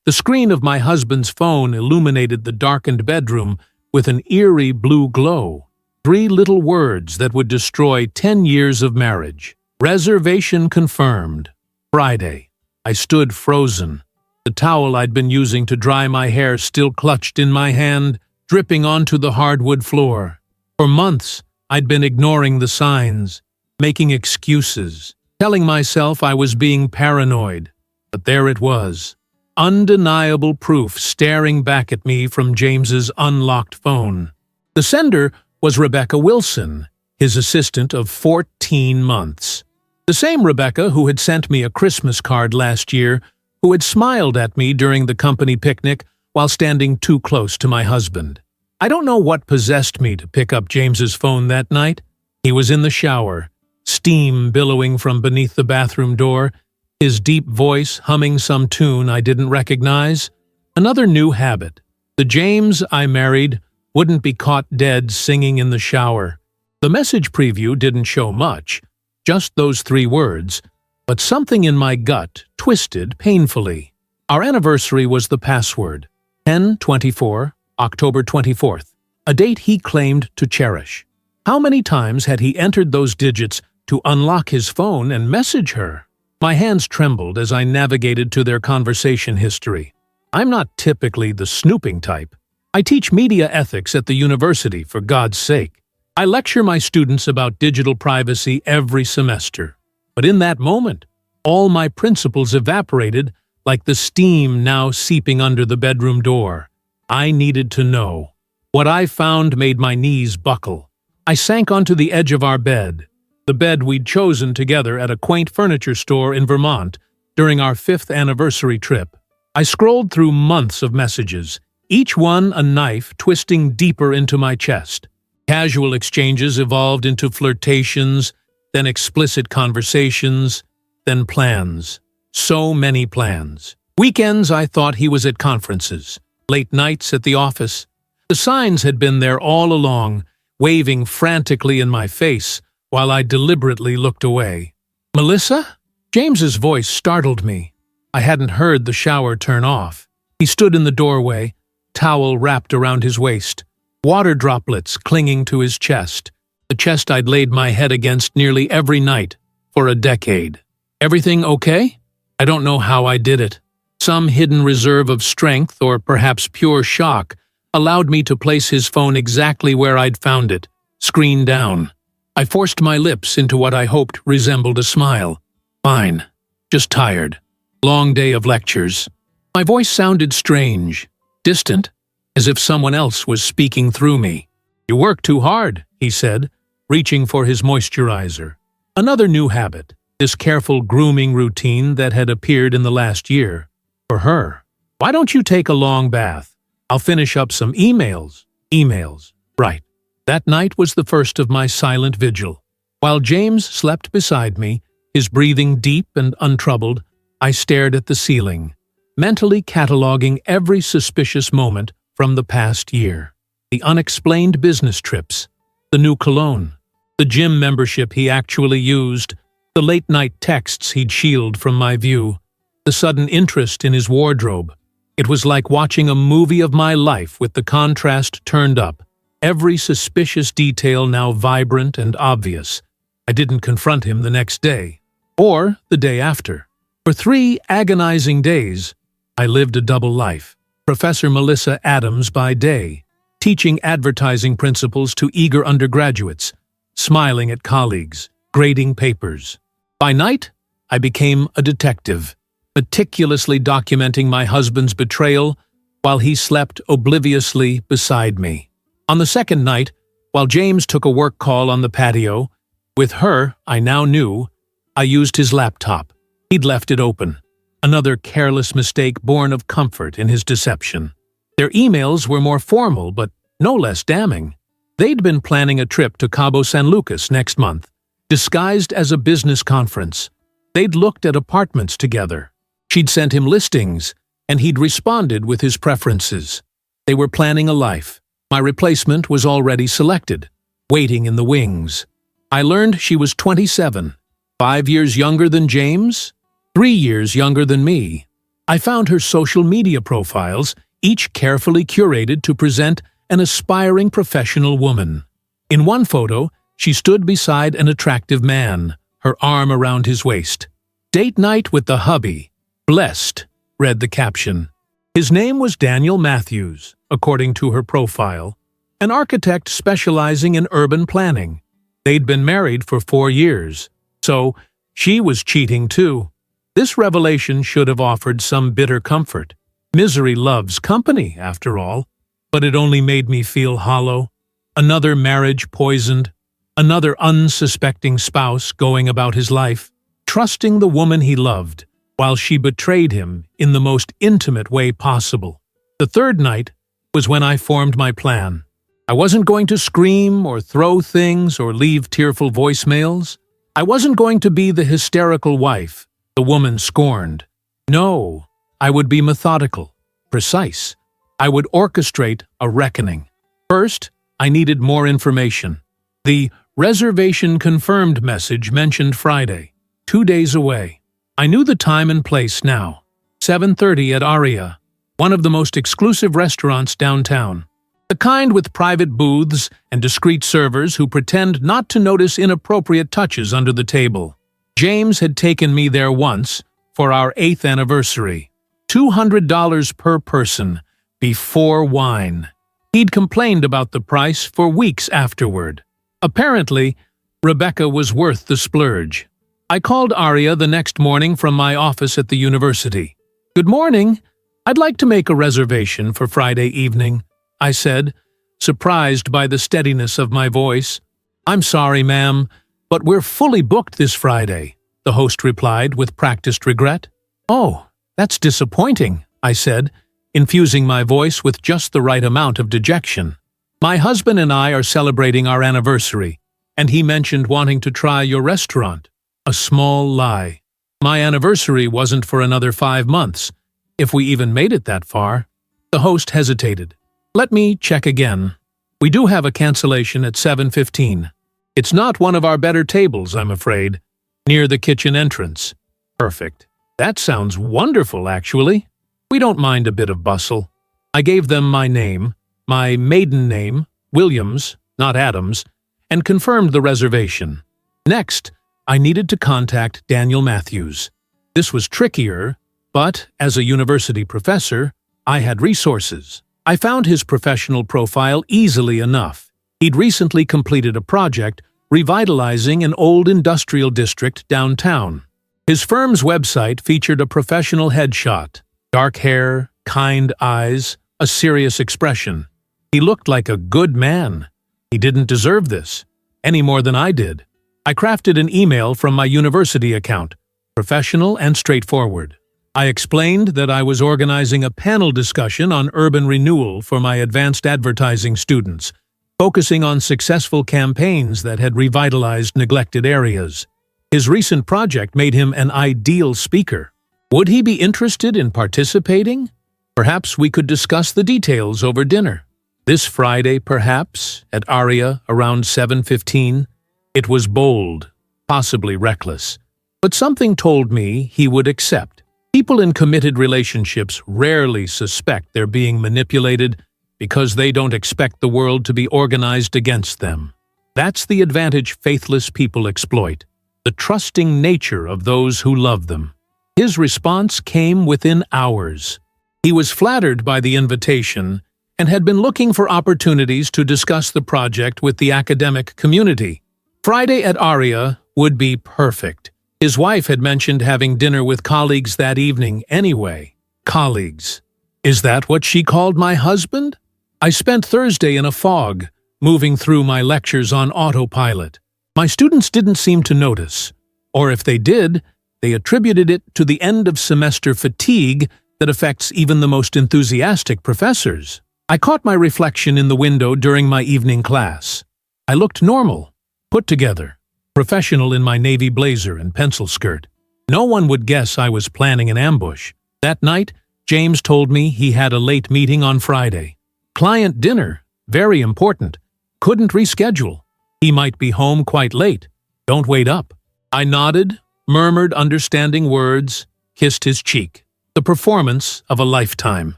The screen of my husband's phone illuminated the darkened bedroom with an eerie blue glow. 3 little words that would destroy 10 years of marriage. Reservation confirmed. Friday. I stood frozen. The towel I'd been using to dry my hair still clutched in my hand, dripping onto the hardwood floor. For months, I'd been ignoring the signs, making excuses, telling myself I was being paranoid. But there it was. Undeniable proof staring back at me from James's unlocked phone. The sender was Rebecca Wilson, his assistant of 14 months. The same Rebecca who had sent me a Christmas card last year, who had smiled at me during the company picnic while standing too close to my husband. I don't know what possessed me to pick up James's phone that night. He was in the shower, steam billowing from beneath the bathroom door, his deep voice humming some tune I didn't recognize. Another new habit. The James I married wouldn't be caught dead singing in the shower. The message preview didn't show much, just those 3 words, but something in my gut twisted painfully. Our anniversary was the password. 10/24, October 24th, a date he claimed to cherish. How many times had he entered those digits to unlock his phone and message her? My hands trembled as I navigated to their conversation history. I'm not typically the snooping type. I teach media ethics at the university, for God's sake. I lecture my students about digital privacy every semester. But in that moment, all my principles evaporated like the steam now seeping under the bedroom door. I needed to know. What I found made my knees buckle. I sank onto the edge of our bed, the bed we'd chosen together at a quaint furniture store in Vermont during our 5th anniversary trip. I scrolled through months of messages, each one a knife twisting deeper into my chest. Casual exchanges evolved into flirtations, then explicit conversations, then plans. So many plans. Weekends I thought he was at conferences, late nights at the office. The signs had been there all along, waving frantically in my face while I deliberately looked away. "Melissa?" James's voice startled me. I hadn't heard the shower turn off. He stood in the doorway, towel wrapped around his waist, water droplets clinging to his chest, the chest I'd laid my head against nearly every night for a decade. "Everything okay?" I don't know how I did it. Some hidden reserve of strength, or perhaps pure shock, allowed me to place his phone exactly where I'd found it, screen down. I forced my lips into what I hoped resembled a smile. "Fine. Just tired. Long day of lectures." My voice sounded strange, distant, as if someone else was speaking through me. "You work too hard," he said, reaching for his moisturizer. Another new habit, this careful grooming routine that had appeared in the last year. For her. "Why don't you take a long bath? I'll finish up some emails." Emails. Right. That night was the first of my silent vigil. While James slept beside me, his breathing deep and untroubled, I stared at the ceiling, mentally cataloging every suspicious moment from the past year. The unexplained business trips, the new cologne, the gym membership he actually used, the late-night texts he'd shielded from my view, the sudden interest in his wardrobe. It was like watching a movie of my life with the contrast turned up, every suspicious detail now vibrant and obvious. I didn't confront him the next day, or the day after. For 3 agonizing days, I lived a double life. Professor Melissa Adams by day, teaching advertising principles to eager undergraduates, smiling at colleagues, grading papers. By night, I became a detective, meticulously documenting my husband's betrayal while he slept obliviously beside me. On the second night, while James took a work call on the patio, with her, I now knew, I used his laptop. He'd left it open. Another careless mistake born of comfort in his deception. Their emails were more formal, but no less damning. They'd been planning a trip to Cabo San Lucas next month, disguised as a business conference. They'd looked at apartments together. She'd sent him listings, and he'd responded with his preferences. They were planning a life. My replacement was already selected, waiting in the wings. I learned she was 27, 5 years younger than James, 3 years younger than me. I found her social media profiles, each carefully curated to present an aspiring professional woman. In one photo, she stood beside an attractive man, her arm around his waist. "Date night with the hubby. Blessed," read the caption. His name was Daniel Matthews, according to her profile, an architect specializing in urban planning. They'd been married for 4 years, so she was cheating too. This revelation should have offered some bitter comfort. Misery loves company, after all. But it only made me feel hollow. Another marriage poisoned, another unsuspecting spouse going about his life, trusting the woman he loved, while she betrayed him in the most intimate way possible. The third night was when I formed my plan. I wasn't going to scream or throw things or leave tearful voicemails. I wasn't going to be the hysterical wife, the woman scorned. No, I would be methodical, precise. I would orchestrate a reckoning. First, I needed more information. The reservation confirmed message mentioned Friday, 2 days away. I knew the time and place now. 7:30 at Aria, one of the most exclusive restaurants downtown. The kind with private booths and discreet servers who pretend not to notice inappropriate touches under the table. James had taken me there once for our 8th anniversary. $200 per person, before wine. He'd complained about the price for weeks afterward. Apparently, Rebecca was worth the splurge. I called Aria the next morning from my office at the university. "Good morning. I'd like to make a reservation for Friday evening," I said, surprised by the steadiness of my voice. "I'm sorry, ma'am, but we're fully booked this Friday," the host replied with practiced regret. "Oh, that's disappointing," I said, infusing my voice with just the right amount of dejection. "My husband and I are celebrating our anniversary, and he mentioned wanting to try your restaurant." A small lie. My anniversary wasn't for another 5 months, if we even made it that far. The host hesitated. "Let me check again. We do have a cancellation at 7:15. It's not one of our better tables, I'm afraid, near the kitchen entrance." "Perfect. That sounds wonderful, actually. We don't mind a bit of bustle." I gave them my name, my maiden name, Williams, not Adams, and confirmed the reservation. Next, I needed to contact Daniel Matthews. This was trickier, but as a university professor, I had resources. I found his professional profile easily enough. He'd recently completed a project revitalizing an old industrial district downtown. His firm's website featured a professional headshot. Dark hair, kind eyes, a serious expression. He looked like a good man. He didn't deserve this, any more than I did. I crafted an email from my university account, professional and straightforward. I explained that I was organizing a panel discussion on urban renewal for my advanced advertising students, focusing on successful campaigns that had revitalized neglected areas. His recent project made him an ideal speaker. Would he be interested in participating? Perhaps we could discuss the details over dinner. This Friday, perhaps, at Aria around 7:15. It was bold, possibly reckless, but something told me he would accept. People in committed relationships rarely suspect they're being manipulated because they don't expect the world to be organized against them. That's the advantage faithless people exploit, the trusting nature of those who love them. His response came within hours. He was flattered by the invitation and had been looking for opportunities to discuss the project with the academic community. Friday at Aria would be perfect. His wife had mentioned having dinner with colleagues that evening anyway. Colleagues. Is that what she called my husband? I spent Thursday in a fog, moving through my lectures on autopilot. My students didn't seem to notice, or if they did, they attributed it to the end-of-semester fatigue that affects even the most enthusiastic professors. I caught my reflection in the window during my evening class. I looked normal, put together, professional in my navy blazer and pencil skirt. No one would guess I was planning an ambush. That night, James told me he had a late meeting on Friday. Client dinner, very important. Couldn't reschedule. He might be home quite late. Don't wait up. I nodded, murmured understanding words, kissed his cheek. The performance of a lifetime.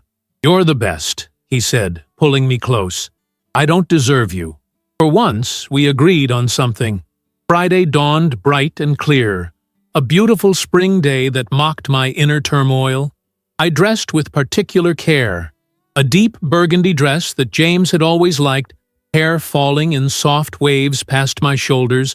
"You're the best," he said, pulling me close. "I don't deserve you." For once, we agreed on something. Friday dawned bright and clear, a beautiful spring day that mocked my inner turmoil. I dressed with particular care. A deep burgundy dress that James had always liked, hair falling in soft waves past my shoulders,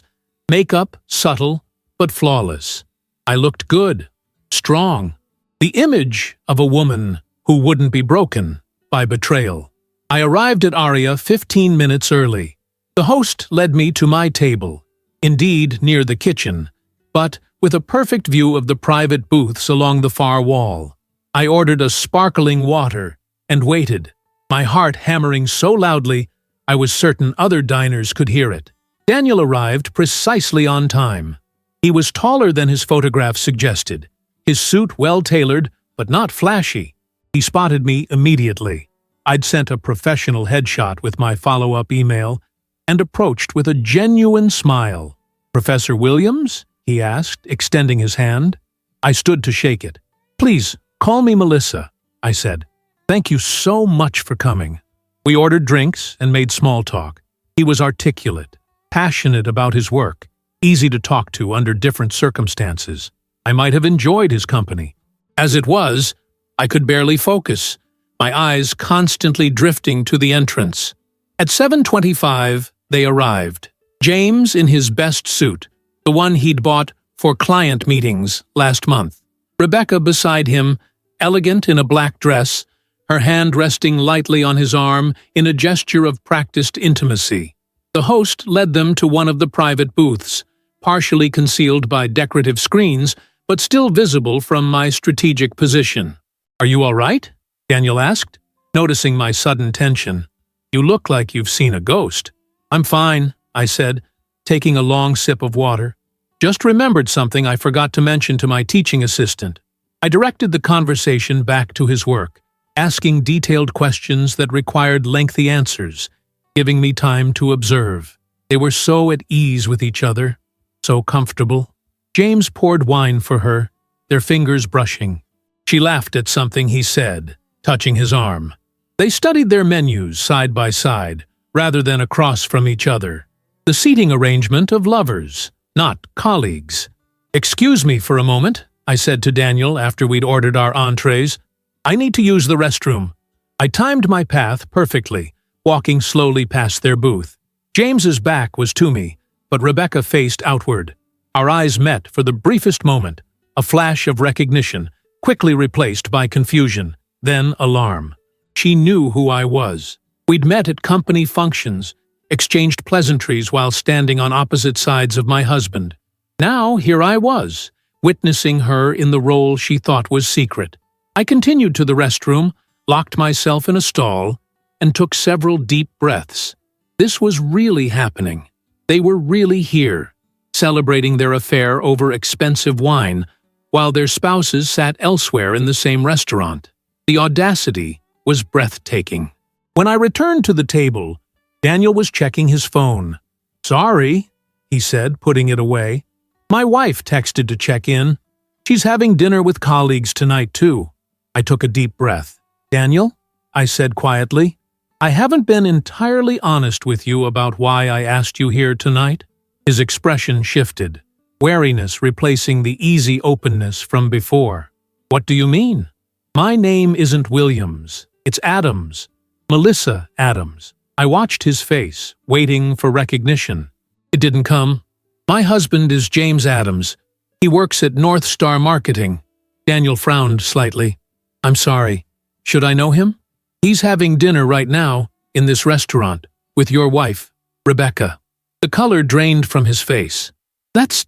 makeup subtle but flawless. I looked good, strong, the image of a woman who wouldn't be broken by betrayal. I arrived at Aria 15 minutes early. The host led me to my table, indeed near the kitchen, but with a perfect view of the private booths along the far wall. I ordered a sparkling water and waited, my heart hammering so loudly I was certain other diners could hear it. Daniel arrived precisely on time. He was taller than his photograph suggested, his suit well-tailored but not flashy. He spotted me immediately. I'd sent a professional headshot with my follow-up email and approached with a genuine smile. "Professor Williams?" he asked, extending his hand. I stood to shake it. "Please, call me Melissa," I said. "Thank you so much for coming." We ordered drinks and made small talk. He was articulate, passionate about his work, easy to talk to under different circumstances. I might have enjoyed his company. As it was, I could barely focus, my eyes constantly drifting to the entrance. At 7:25, they arrived. James in his best suit, the one he'd bought for client meetings last month. Rebecca beside him, elegant in a black dress, her hand resting lightly on his arm in a gesture of practiced intimacy. The host led them to one of the private booths, partially concealed by decorative screens, but still visible from my strategic position. "Are you all right?" Daniel asked, noticing my sudden tension. "You look like you've seen a ghost." "I'm fine," I said, taking a long sip of water. "Just remembered something I forgot to mention to my teaching assistant." I directed the conversation back to his work, asking detailed questions that required lengthy answers, giving me time to observe. They were so at ease with each other, so comfortable. James poured wine for her, their fingers brushing. She laughed at something he said, touching his arm. They studied their menus side by side, rather than across from each other. The seating arrangement of lovers, not colleagues. "Excuse me for a moment," I said to Daniel after we'd ordered our entrees. "I need to use the restroom." I timed my path perfectly, walking slowly past their booth. James's back was to me, but Rebecca faced outward. Our eyes met for the briefest moment, a flash of recognition, quickly replaced by confusion, then alarm. She knew who I was. We'd met at company functions, exchanged pleasantries while standing on opposite sides of my husband. Now here I was, witnessing her in the role she thought was secret. I continued to the restroom, locked myself in a stall, and took several deep breaths. This was really happening. They were really here, celebrating their affair over expensive wine, while their spouses sat elsewhere in the same restaurant. The audacity was breathtaking. When I returned to the table, Daniel was checking his phone. "Sorry," he said, putting it away. "My wife texted to check in. She's having dinner with colleagues tonight, too." I took a deep breath. "Daniel," I said quietly, "I haven't been entirely honest with you about why I asked you here tonight." His expression shifted, wariness replacing the easy openness from before. "What do you mean?" "My name isn't Williams. It's Adams. Melissa Adams." I watched his face, waiting for recognition. It didn't come. "My husband is James Adams. He works at North Star Marketing." Daniel frowned slightly. "I'm sorry. Should I know him?" "He's having dinner right now, in this restaurant, with your wife, Rebecca." The color drained from his face. That's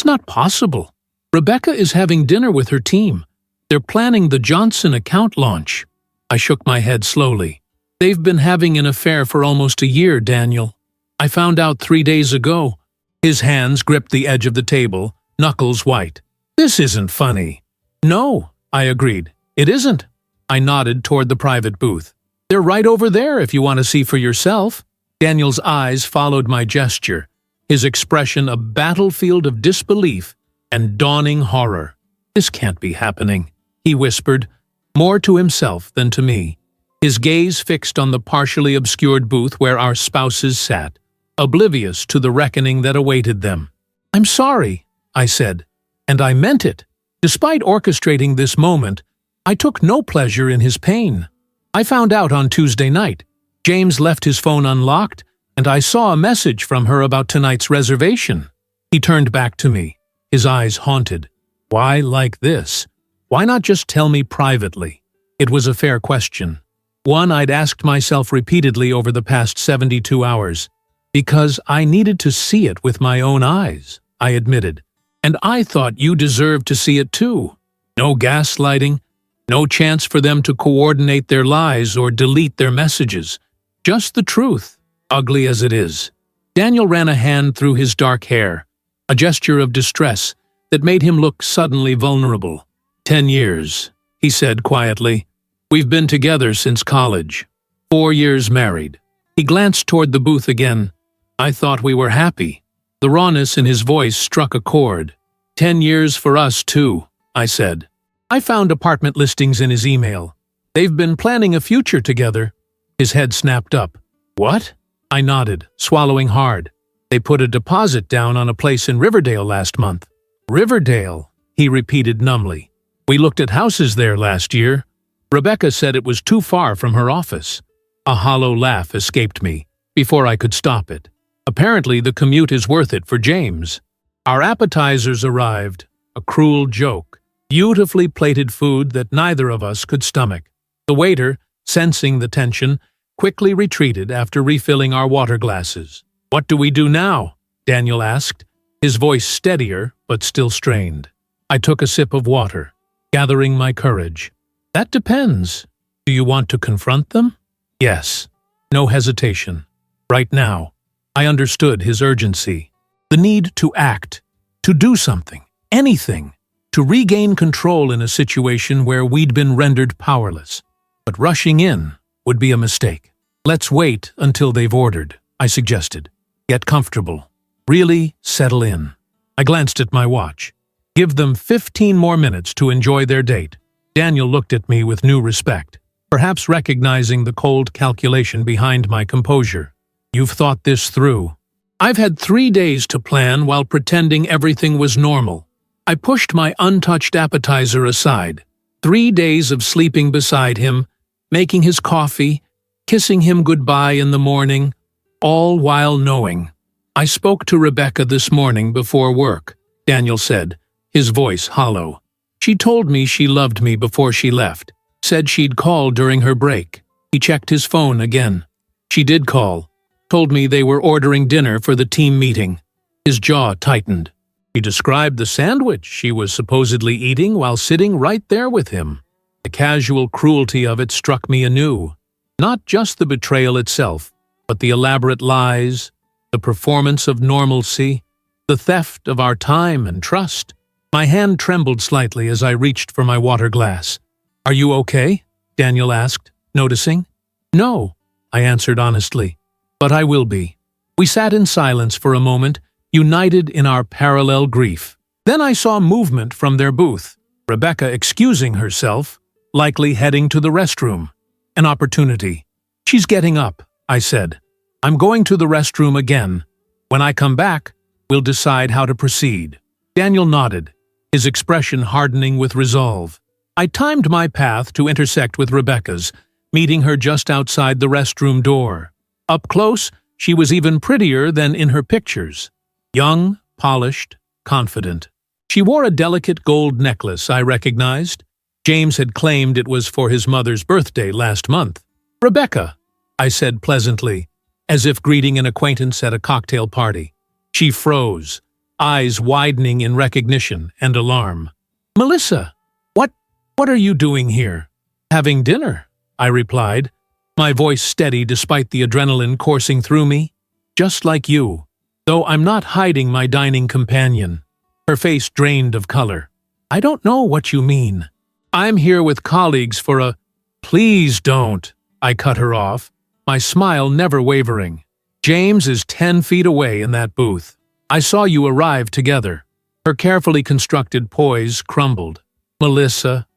not possible. Rebecca is having dinner with her team. They're planning the Johnson account launch." I shook my head slowly. "They've been having an affair for almost a year, Daniel. I found out 3 days ago." His hands gripped the edge of the table, knuckles white. "This isn't funny." "No," I agreed. "It isn't." I nodded toward the private booth. "They're right over there if you want to see for yourself." Daniel's eyes followed my gesture, his expression a battlefield of disbelief and dawning horror. This can't be happening. he whispered, more to himself than to me, his gaze fixed on the partially obscured booth where our spouses sat, oblivious to the reckoning that awaited them. "I'm sorry," I said, and I meant it. Despite orchestrating this moment, I took no pleasure in his pain. I found out on Tuesday night. James left his phone unlocked, and I saw a message from her about tonight's reservation. He turned back to me, his eyes haunted. Why like this? Why not just tell me privately? It was a fair question. One I'd asked myself repeatedly over the past 72 hours. Because I needed to see it with my own eyes, I admitted. And I thought you deserved to see it too. No gaslighting, no chance for them to coordinate their lies or delete their messages. Just the truth, ugly as it is. Daniel ran a hand through his dark hair, a gesture of distress that made him look suddenly vulnerable. 10 years, he said quietly. We've been together since college. 4 years married. He glanced toward the booth again. I thought we were happy. The rawness in his voice struck a chord. 10 years for us, too, I said. I found apartment listings in his email. They've been planning a future together. His head snapped up. What? I nodded, swallowing hard. They put a deposit down on a place in Riverdale last month. Riverdale, he repeated numbly. We looked at houses there last year. Rebecca said it was too far from her office. A hollow laugh escaped me before I could stop it. Apparently, the commute is worth it for James. Our appetizers arrived, a cruel joke, beautifully plated food that neither of us could stomach. The waiter, sensing the tension, quickly retreated after refilling our water glasses. What do we do now? Daniel asked, his voice steadier but still strained. I took a sip of water, gathering my courage. That depends. Do you want to confront them? Yes. No hesitation. Right now. I understood his urgency. The need to act, to do something, anything, to regain control in a situation where we'd been rendered powerless. But rushing in would be a mistake. Let's wait until they've ordered, I suggested. Get comfortable. Really settle in. I glanced at my watch. Give them 15 more minutes to enjoy their date. Daniel looked at me with new respect, perhaps recognizing the cold calculation behind my composure. You've thought this through. I've had 3 days to plan while pretending everything was normal. I pushed my untouched appetizer aside. 3 days of sleeping beside him, making his coffee, kissing him goodbye in the morning, all while knowing. I spoke to Rebecca this morning before work, Daniel said, his voice hollow. She told me she loved me before she left, said she'd call during her break. He checked his phone again. She did call. Told me they were ordering dinner for the team meeting. His jaw tightened. He described the sandwich she was supposedly eating while sitting right there with him. The casual cruelty of it struck me anew. Not just the betrayal itself, but the elaborate lies, the performance of normalcy, the theft of our time and trust. My hand trembled slightly as I reached for my water glass. Are you okay? Daniel asked, noticing. No, I answered honestly. But I will be. We sat in silence for a moment, united in our parallel grief. Then I saw movement from their booth, Rebecca excusing herself, likely heading to the restroom. An opportunity. She's getting up, I said. I'm going to the restroom again. When I come back, we'll decide how to proceed. Daniel nodded, his expression hardening with resolve. I timed my path to intersect with Rebecca's, meeting her just outside the restroom door. Up close, she was even prettier than in her pictures. Young, polished, confident. She wore a delicate gold necklace I recognized. James had claimed it was for his mother's birthday last month. Rebecca, I said pleasantly, as if greeting an acquaintance at a cocktail party. She froze, eyes widening in recognition and alarm. Melissa, what are you doing here? Having dinner, I replied, my voice steady despite the adrenaline coursing through me. Just like you, though I'm not hiding my dining companion. Her face drained of color. I don't know what you mean. I'm here with colleagues for a... Please don't, I cut her off, my smile never wavering. James is 10 feet away in that booth. I saw you arrive together. Her carefully constructed poise crumbled. Melissa,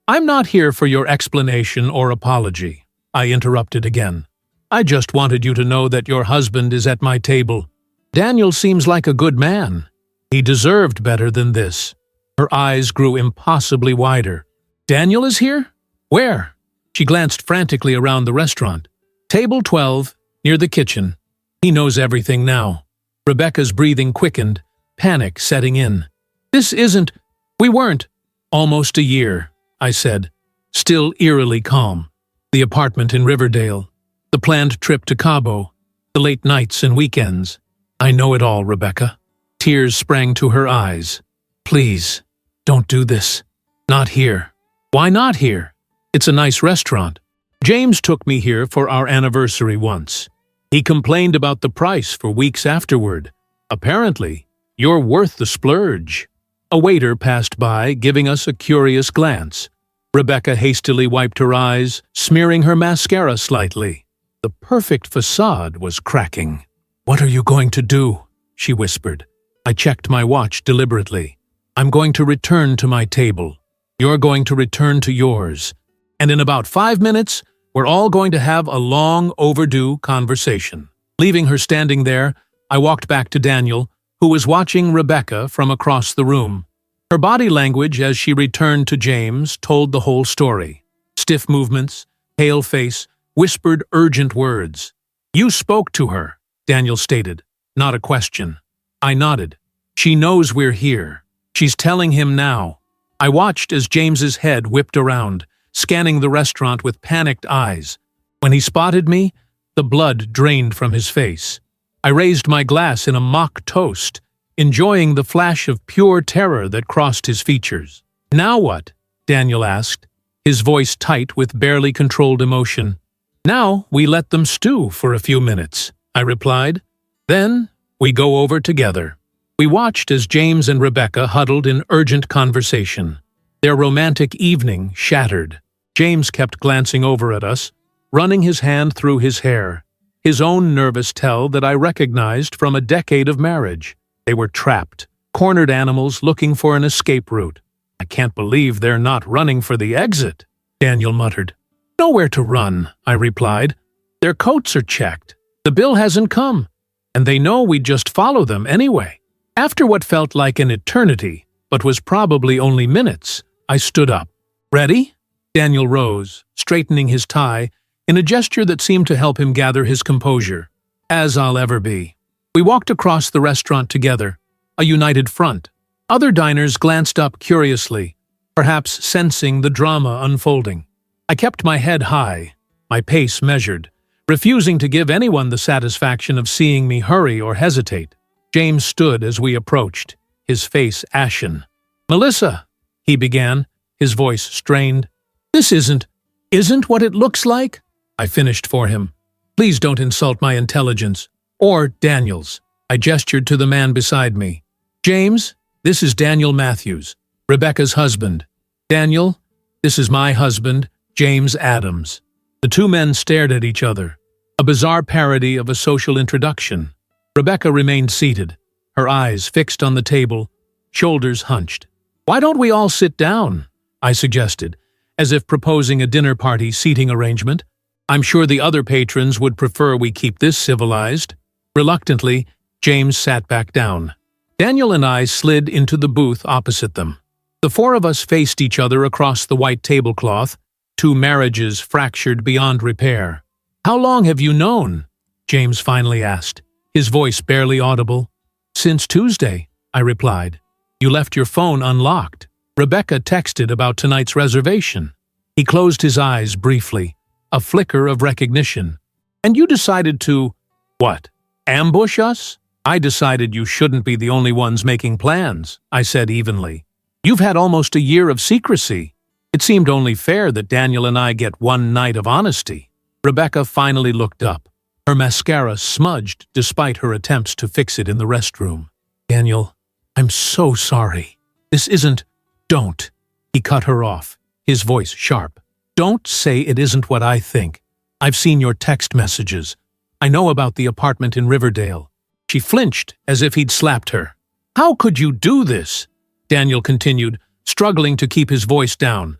I'm not here for your explanation or apology, I interrupted again. I just wanted you to know that your husband is at my table. Daniel seems like a good man. He deserved better than this. Her eyes grew impossibly wider. Daniel is here? Where? She glanced frantically around the restaurant. Table 12, near the kitchen. He knows everything now. Rebecca's breathing quickened, panic setting in. This isn't… We weren't… Almost a year, I said, still eerily calm. The apartment in Riverdale, the planned trip to Cabo, the late nights and weekends. I know it all, Rebecca. Tears sprang to her eyes. Please, don't do this. Not here. Why not here? It's a nice restaurant. James took me here for our anniversary once. He complained about the price for weeks afterward. Apparently, you're worth the splurge. A waiter passed by, giving us a curious glance. Rebecca hastily wiped her eyes, smearing her mascara slightly. The perfect facade was cracking. What are you going to do? She whispered. I checked my watch deliberately. I'm going to return to my table. You're going to return to yours. And in about 5 minutes, we're all going to have a long overdue conversation. Leaving her standing there, I walked back to Daniel, who was watching Rebecca from across the room. Her body language as she returned to James told the whole story. Stiff movements, pale face, whispered urgent words. You spoke to her, Daniel stated, not a question. I nodded. She knows we're here. She's telling him now. I watched as James's head whipped around, scanning the restaurant with panicked eyes. When he spotted me, the blood drained from his face. I raised my glass in a mock toast, enjoying the flash of pure terror that crossed his features. Now what? Daniel asked, his voice tight with barely controlled emotion. Now we let them stew for a few minutes, I replied. Then we go over together. We watched as James and Rebecca huddled in urgent conversation. Their romantic evening shattered. James kept glancing over at us, running his hand through his hair. His own nervous tell that I recognized from a decade of marriage. They were trapped, cornered animals looking for an escape route. I can't believe they're not running for the exit, Daniel muttered. Nowhere to run, I replied. Their coats are checked. The bill hasn't come, and they know we'd just follow them anyway. After what felt like an eternity, but was probably only minutes, I stood up. Ready? Daniel rose, straightening his tie, in a gesture that seemed to help him gather his composure. As I'll ever be. We walked across the restaurant together, a united front. Other diners glanced up curiously, perhaps sensing the drama unfolding. I kept my head high, my pace measured, refusing to give anyone the satisfaction of seeing me hurry or hesitate. James stood as we approached, his face ashen. Melissa, he began, his voice strained. This isn't what it looks like? I finished for him. Please don't insult my intelligence. Or Daniel's. I gestured to the man beside me. James, this is Daniel Matthews, Rebecca's husband. Daniel, this is my husband, James Adams. The two men stared at each other, a bizarre parody of a social introduction. Rebecca remained seated, her eyes fixed on the table, shoulders hunched. Why don't we all sit down? I suggested, as if proposing a dinner party seating arrangement. I'm sure the other patrons would prefer we keep this civilized. Reluctantly, James sat back down. Daniel and I slid into the booth opposite them. The four of us faced each other across the white tablecloth, two marriages fractured beyond repair. How long have you known? James finally asked, his voice barely audible. Since Tuesday, I replied. You left your phone unlocked. Rebecca texted about tonight's reservation. He closed his eyes briefly, a flicker of recognition. And you decided to… what? Ambush us? I decided you shouldn't be the only ones making plans, I said evenly. You've had almost a year of secrecy. It seemed only fair that Daniel and I get one night of honesty. Rebecca finally looked up. Her mascara smudged despite her attempts to fix it in the restroom. Daniel, I'm so sorry. This isn't… Don't. He cut her off, his voice sharp. Don't say it isn't what I think. I've seen your text messages. I know about the apartment in Riverdale. She flinched as if he'd slapped her. How could you do this? Daniel continued, struggling to keep his voice down.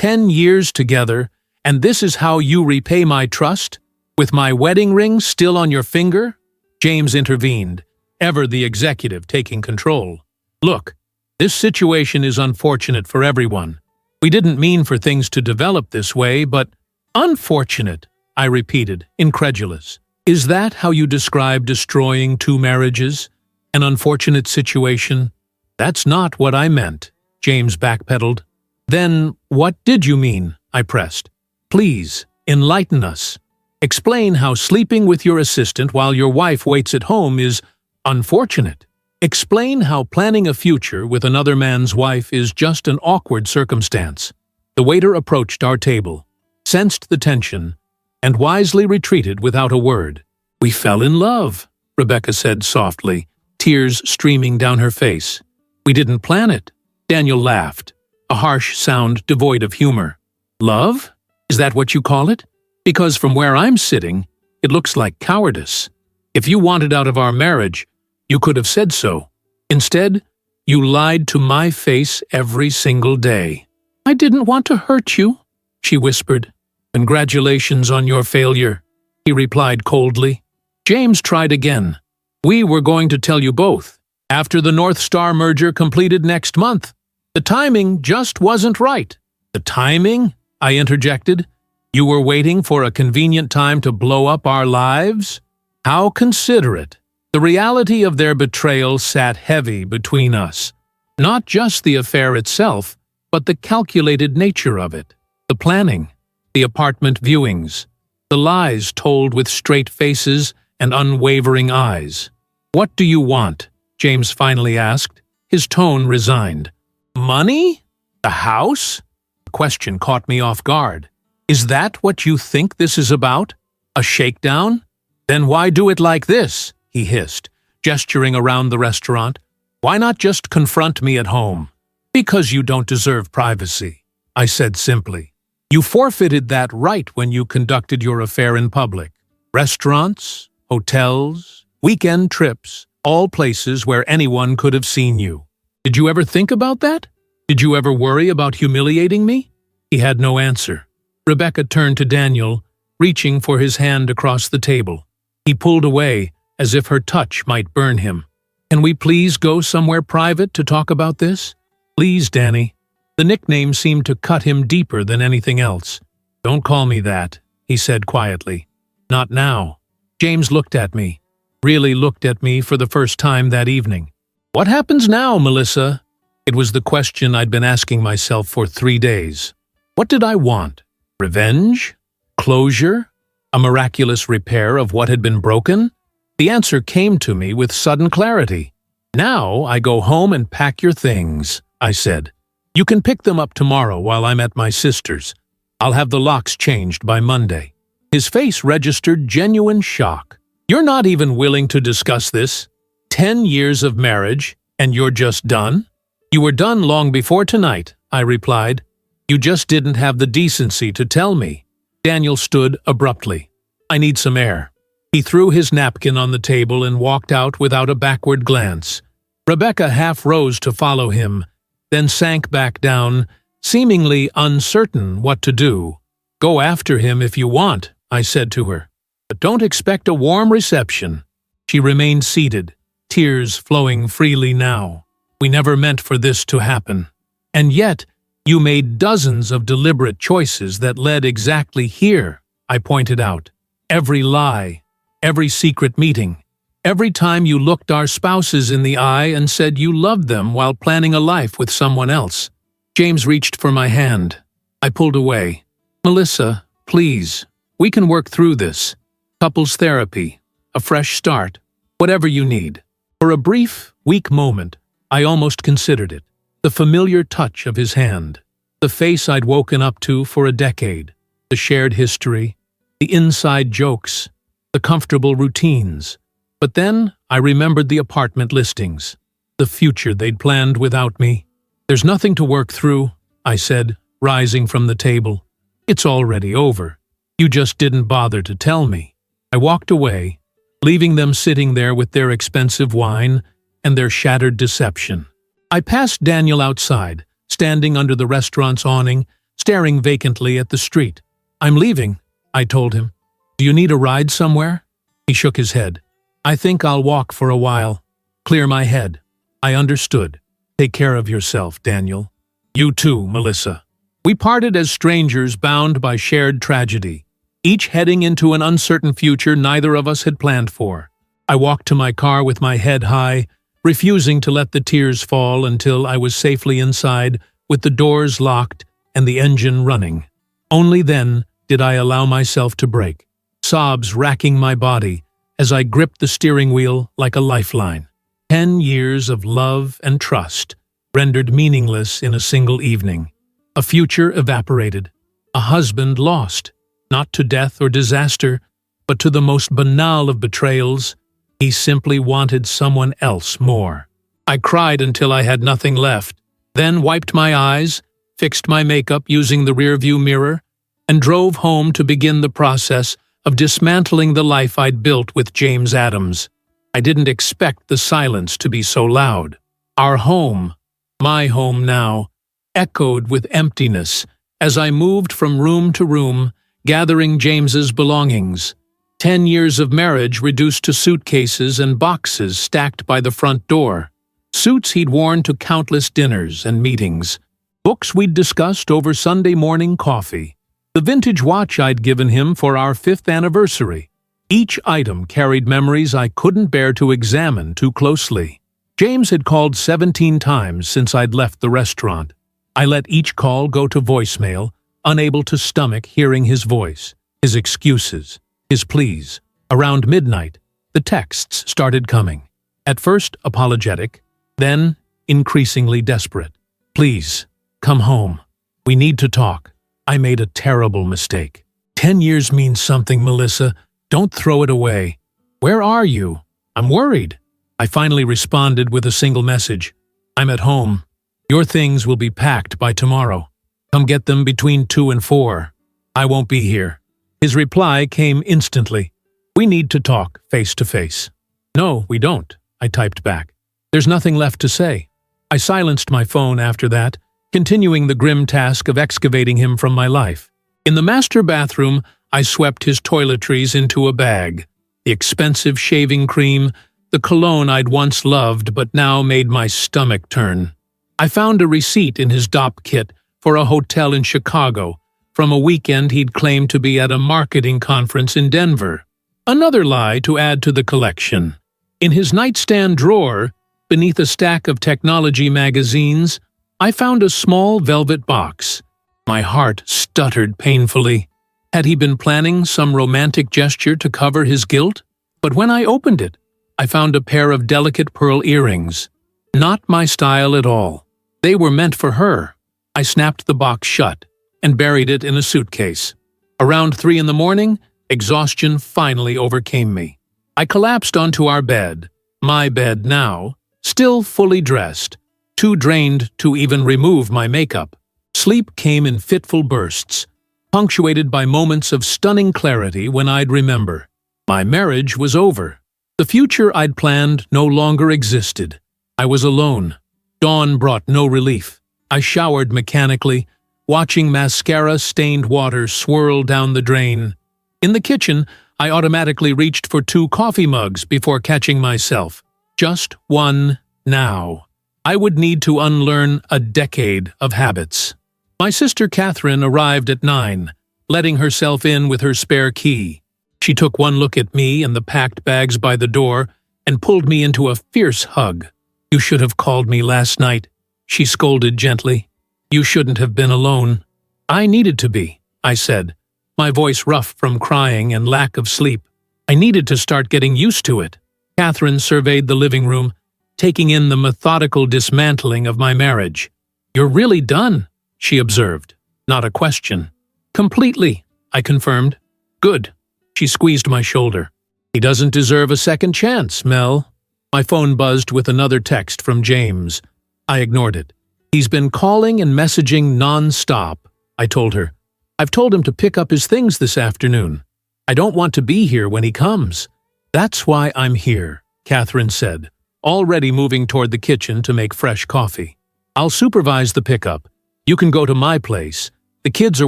10 years together, and this is how you repay my trust? With my wedding ring still on your finger? James intervened, ever the executive taking control. Look, this situation is unfortunate for everyone. We didn't mean for things to develop this way, but unfortunate, I repeated, incredulous. Is that how you describe destroying 2 marriages? An unfortunate situation? That's not what I meant, James backpedaled. Then what did you mean? I pressed. Please, enlighten us. Explain how sleeping with your assistant while your wife waits at home is unfortunate. Explain how planning a future with another man's wife is just an awkward circumstance. The waiter approached our table, sensed the tension, and wisely retreated without a word. We fell in love, Rebecca said softly, tears streaming down her face. We didn't plan it. Daniel laughed, a harsh sound devoid of humor. Love? Is that what you call it? Because from where I'm sitting, it looks like cowardice. If you wanted out of our marriage, you could have said so. Instead, you lied to my face every single day. I didn't want to hurt you, she whispered. Congratulations on your failure, he replied coldly. James tried again. We were going to tell you both, after the North Star merger completed next month. The timing just wasn't right. The timing? I interjected. You were waiting for a convenient time to blow up our lives? How considerate. The reality of their betrayal sat heavy between us. Not just the affair itself, but the calculated nature of it. The planning, the apartment viewings, the lies told with straight faces and unwavering eyes. What do you want? James finally asked, his tone resigned. Money? The house? The question caught me off guard. Is that what you think this is about? A shakedown? Then why do it like this? He hissed, gesturing around the restaurant. Why not just confront me at home? Because you don't deserve privacy, I said simply. You forfeited that right when you conducted your affair in public. Restaurants, hotels, weekend trips, all places where anyone could have seen you. Did you ever think about that? Did you ever worry about humiliating me? He had no answer. Rebecca turned to Daniel, reaching for his hand across the table. He pulled away, as if her touch might burn him. Can we please go somewhere private to talk about this? Please, Danny. The nickname seemed to cut him deeper than anything else. Don't call me that, he said quietly. Not now. James looked at me, really looked at me for the first time that evening. What happens now, Melissa? It was the question I'd been asking myself for 3 days. What did I want? Revenge? Closure? A miraculous repair of what had been broken? The answer came to me with sudden clarity. Now I go home and pack your things, I said. You can pick them up tomorrow while I'm at my sister's. I'll have the locks changed by Monday. His face registered genuine shock. You're not even willing to discuss this? 10 years of marriage, and you're just done? You were done long before tonight, I replied. You just didn't have the decency to tell me. Daniel stood abruptly. I need some air. He threw his napkin on the table and walked out without a backward glance. Rebecca half rose to follow him, then sank back down, seemingly uncertain what to do. Go after him if you want, I said to her, but don't expect a warm reception. She remained seated, tears flowing freely now. We never meant for this to happen. And yet, you made dozens of deliberate choices that led exactly here, I pointed out. Every lie, every secret meeting, every time you looked our spouses in the eye and said you loved them while planning a life with someone else. James reached for my hand. I pulled away. Melissa, please, we can work through this. Couples therapy, a fresh start, whatever you need. For a brief, weak moment, I almost considered it. The familiar touch of his hand, the face I'd woken up to for a decade, the shared history, the inside jokes, the comfortable routines. But then I remembered the apartment listings, the future they'd planned without me. There's nothing to work through, I said, rising from the table. It's already over. You just didn't bother to tell me. I walked away, leaving them sitting there with their expensive wine and their shattered deception. I passed Daniel outside, standing under the restaurant's awning, staring vacantly at the street. "I'm leaving," I told him. "Do you need a ride somewhere?" He shook his head. "I think I'll walk for a while. Clear my head." I understood. "Take care of yourself, Daniel." "You too, Melissa." We parted as strangers bound by shared tragedy, each heading into an uncertain future neither of us had planned for. I walked to my car with my head high, refusing to let the tears fall until I was safely inside, with the doors locked and the engine running. Only then did I allow myself to break, sobs racking my body as I gripped the steering wheel like a lifeline. 10 years of love and trust rendered meaningless in a single evening. A future evaporated. A husband lost, not to death or disaster, but to the most banal of betrayals. He simply wanted someone else more. I cried until I had nothing left, then wiped my eyes, fixed my makeup using the rearview mirror, and drove home to begin the process of dismantling the life I'd built with James Adams. I didn't expect the silence to be so loud. Our home, my home now, echoed with emptiness as I moved from room to room, gathering James's belongings. 10 years of marriage reduced to suitcases and boxes stacked by the front door. Suits he'd worn to countless dinners and meetings. Books we'd discussed over Sunday morning coffee. The vintage watch I'd given him for our 5th anniversary. Each item carried memories I couldn't bear to examine too closely. James had called 17 times since I'd left the restaurant. I let each call go to voicemail, unable to stomach hearing his voice, his excuses, his pleas. Around midnight, the texts started coming. At first apologetic, then increasingly desperate. "Please, come home. We need to talk. I made a terrible mistake. 10 years means something, Melissa. Don't throw it away. Where are you? I'm worried." I finally responded with a single message. "I'm at home. Your things will be packed by tomorrow. Come get them between 2 and 4. I won't be here." His reply came instantly. "We need to talk face to face." "No, we don't," I typed back. "There's nothing left to say." I silenced my phone after that, continuing the grim task of excavating him from my life. In the master bathroom, I swept his toiletries into a bag. The expensive shaving cream, the cologne I'd once loved but now made my stomach turn. I found a receipt in his DOP kit for a hotel in Chicago from a weekend he'd claimed to be at a marketing conference in Denver. Another lie to add to the collection. In his nightstand drawer, beneath a stack of technology magazines, I found a small velvet box. My heart stuttered painfully. Had he been planning some romantic gesture to cover his guilt? But when I opened it, I found a pair of delicate pearl earrings. Not my style at all. They were meant for her. I snapped the box shut and buried it in a suitcase. Around 3 in the morning, exhaustion finally overcame me. I collapsed onto our bed, my bed now, still fully dressed, too drained to even remove my makeup. Sleep came in fitful bursts, punctuated by moments of stunning clarity when I'd remember. My marriage was over. The future I'd planned no longer existed. I was alone. Dawn brought no relief. I showered mechanically, watching mascara-stained water swirl down the drain. In the kitchen, I automatically reached for 2 coffee mugs before catching myself. Just one now. I would need to unlearn a decade of habits. My sister Catherine arrived at 9, letting herself in with her spare key. She took one look at me and the packed bags by the door and pulled me into a fierce hug. "You should have called me last night," she scolded gently. "You shouldn't have been alone." "I needed to be," I said, my voice rough from crying and lack of sleep. "I needed to start getting used to it." Catherine surveyed the living room, taking in the methodical dismantling of my marriage. "You're really done," she observed. Not a question. "Completely," I confirmed. "Good." She squeezed my shoulder. "He doesn't deserve a second chance, Mel." My phone buzzed with another text from James. I ignored it. "He's been calling and messaging non-stop," I told her. "I've told him to pick up his things this afternoon. I don't want to be here when he comes." "That's why I'm here," Catherine said, already moving toward the kitchen to make fresh coffee. "I'll supervise the pickup. You can go to my place. The kids are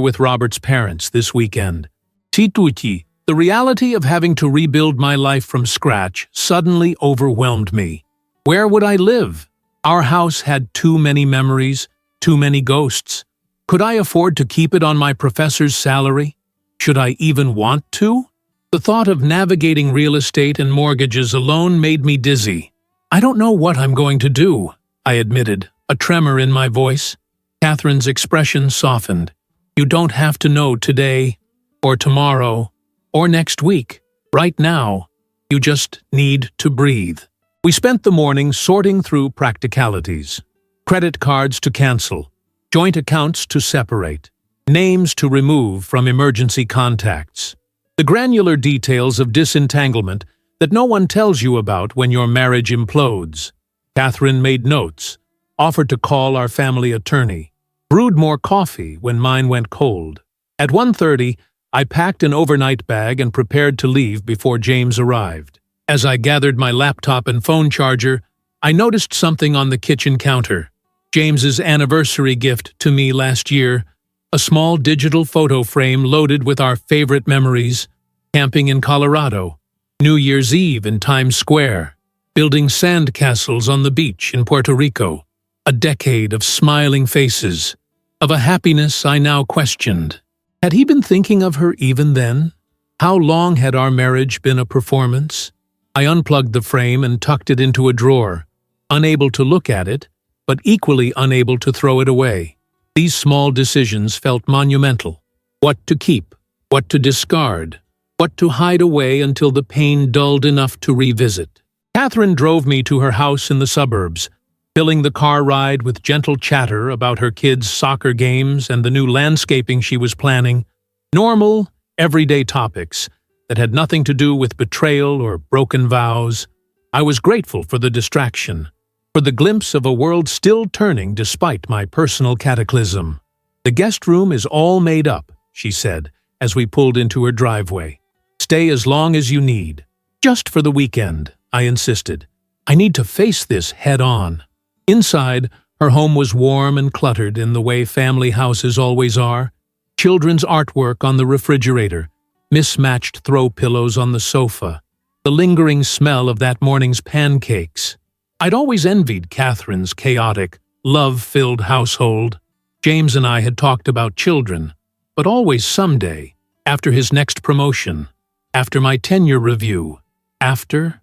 with Robert's parents this weekend. Tituchi, the reality of having to rebuild my life from scratch suddenly overwhelmed me. Where would I live? Our house had too many memories, too many ghosts. Could I afford to keep it on my professor's salary? Should I even want to? The thought of navigating real estate and mortgages alone made me dizzy. I don't know what I'm going to do, I admitted, a tremor in my voice. Catherine's expression softened. You don't have to know today, or tomorrow, or next week. Right now, you just need to breathe. We spent the morning sorting through practicalities. Credit cards to cancel, joint accounts to separate, names to remove from emergency contacts. The granular details of disentanglement that no one tells you about when your marriage implodes. Catherine made notes, offered to call our family attorney, brewed more coffee when mine went cold. At 1:30, I packed an overnight bag and prepared to leave before James arrived. As I gathered my laptop and phone charger, I noticed something on the kitchen counter. James's anniversary gift to me last year, a small digital photo frame loaded with our favorite memories, camping in Colorado, New Year's Eve in Times Square, building sand castles on the beach in Puerto Rico, a decade of smiling faces, of a happiness I now questioned. Had he been thinking of her even then? How long had our marriage been a performance? I unplugged the frame and tucked it into a drawer, unable to look at it, but equally unable to throw it away. These small decisions felt monumental. What to keep, what to discard, what to hide away until the pain dulled enough to revisit. Catherine drove me to her house in the suburbs, filling the car ride with gentle chatter about her kids' soccer games and the new landscaping she was planning. Normal, everyday topics that had nothing to do with betrayal or broken vows. I was grateful for the distraction, for the glimpse of a world still turning despite my personal cataclysm. The guest room is all made up, she said, as we pulled into her driveway. Stay as long as you need. Just for the weekend, I insisted. I need to face this head-on. Inside, her home was warm and cluttered in the way family houses always are. Children's artwork on the refrigerator, mismatched throw pillows on the sofa, the lingering smell of that morning's pancakes. I'd always envied Catherine's chaotic, love-filled household. James and I had talked about children, but always someday, after his next promotion, after my tenure review, after.